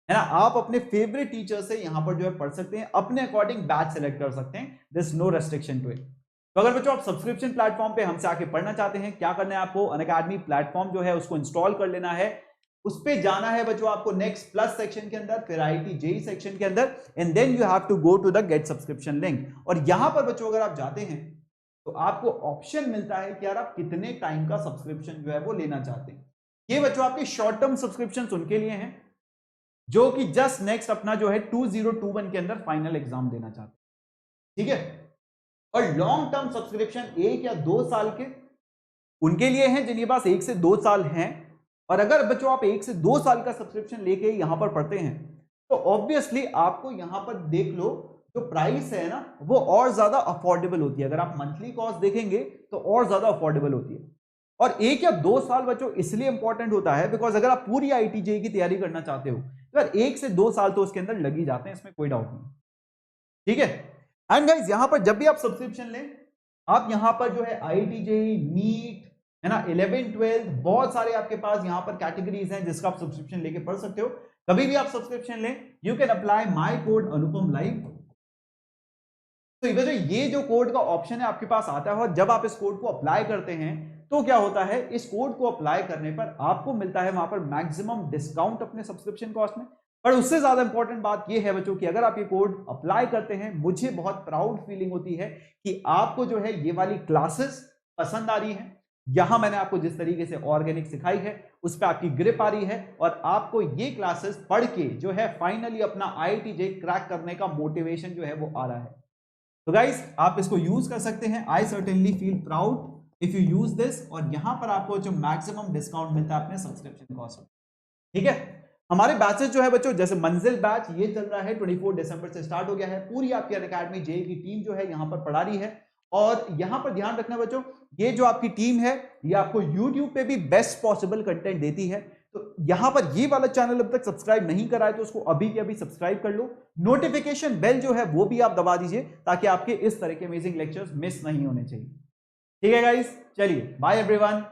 है ना। आप अपने फेवरेट टीचर से यहां पर जो है पढ़ सकते हैं, अपने अकॉर्डिंग बैच सेलेक्ट कर सकते हैं, there is no restriction to it. तो अगर बच्चों आप सब्सक्रिप्शन प्लेटफॉर्म पे हमसे आके पढ़ना चाहते हैं, क्या करना है आपको, अनअकैडमी प्लेटफॉर्म जो है उसको इंस्टॉल कर लेना है, उस पे जाना है बच्चों आपको नेक्स्ट प्लस सेक्शन के अंदर, फिर आईआईटी जेईई सेक्शन के अंदर, and then you have to go to the get subscription link. और यहां पर बच्चों अगर आप जाते हैं तो आपको ऑप्शन मिलता है कि यार आप कितने टाइम का सब्सक्रिप्शन जो है वो लेना चाहते हैं। ये बच्चों आपके शॉर्ट टर्म सब्सक्रिप्शन उनके लिए हैं जो कि जस्ट नेक्स्ट अपना जो है 2021 के अंदर फाइनल एग्जाम देना चाहते हैं, ठीक है। और लॉन्ग टर्म सब्सक्रिप्शन 1 या 2 साल के उनके लिए हैं जिनके पास 1 से 2 साल हैं। और अगर बच्चों आप 1 से 2 साल का सब्सक्रिप्शन लेके यहां पर पढ़ते हैं तो ऑब्वियसली आपको यहां पर देख लो जो प्राइस है ना वो और ज्यादा अफोर्डेबल होती है। अगर आप मंथली कॉस्ट देखेंगे तो और ज्यादा अफोर्डेबल होती है। और 1 या 2 साल बच्चों इसलिए इंपॉर्टेंट होता है बिकॉज अगर आप पूरी आईआईटी जेईई की तैयारी करना चाहते हो तो यार 1 से 2 साल तो उसके अंदर लग ही जाते हैं, इसमें कोई डाउट नहीं, ठीक है। एंड गाइस यहां पर जब भी आप सब्सक्रिप्शन लें, आप यहां पर जो है आईआईटी जेईई, नीट, है ना, 11 12 बहुत सारे आपके पास यहां पर कैटेगरीज हैं जिसका आप सब्सक्रिप्शन लेके पढ़ सकते हो। कभी भी आप सब्सक्रिप्शन लें, you can apply my code Anupam live. तो ये जो कोड का ऑप्शन है आपके पास आता है, और जब आप इस कोड को अप्लाई करते हैं तो क्या होता है, इस कोड को अप्लाई करने पर आपको मिलता है वहां पर मैक्सिमम डिस्काउंट अपने सब्सक्रिप्शन कॉस्ट में। पर उससे ज्यादा इंपॉर्टेंट बात यह है बच्चों कि अगर आप ये कोड अप्लाई करते हैं, मुझे बहुत प्राउड फीलिंग होती है कि आपको जो है ये वाली क्लासेस पसंद आ रही है। यहां मैंने आपको जिस तरीके से ऑर्गेनिक सिखाई है उस पर आपकी ग्रिप आ रही है, और आपको ये क्लासेस पढ़ के जो है फाइनली अपना आईआईटी जेईई क्रैक करने का मोटिवेशन जो है वो आ रहा है। तो गाइस आप इसको यूज कर सकते हैं। I certainly feel proud if you use this, और यहां पर आपको जो मैक्सिमम डिस्काउंट मिलता है अपने सब्सक्रिप्शन कॉस्ट में, ठीक है। हमारे बैचेस जो है बच्चों, जैसे मंजिल बैच ये चल रहा है 24 दिसंबर से स्टार्ट हो गया है। पूरी आपकी अनअकैडमी जेईई की टीम जो है यहां पर पढ़ा रही है। और यहां पर ध्यान रखना बच्चों, ये जो आपकी टीम है ये आपको यूट्यूब पे भी बेस्ट पॉसिबल कंटेंट देती है। तो यहां पर ये वाला चैनल अब तक सब्सक्राइब नहीं करा है तो उसको अभी के अभी सब्सक्राइब कर लो। नोटिफिकेशन बेल जो है वो भी आप दबा दीजिए ताकि आपके इस तरह के अमेजिंग लेक्चर्स मिस नहीं होने चाहिए, ठीक है गाइस। चलिए बाय एवरीवन।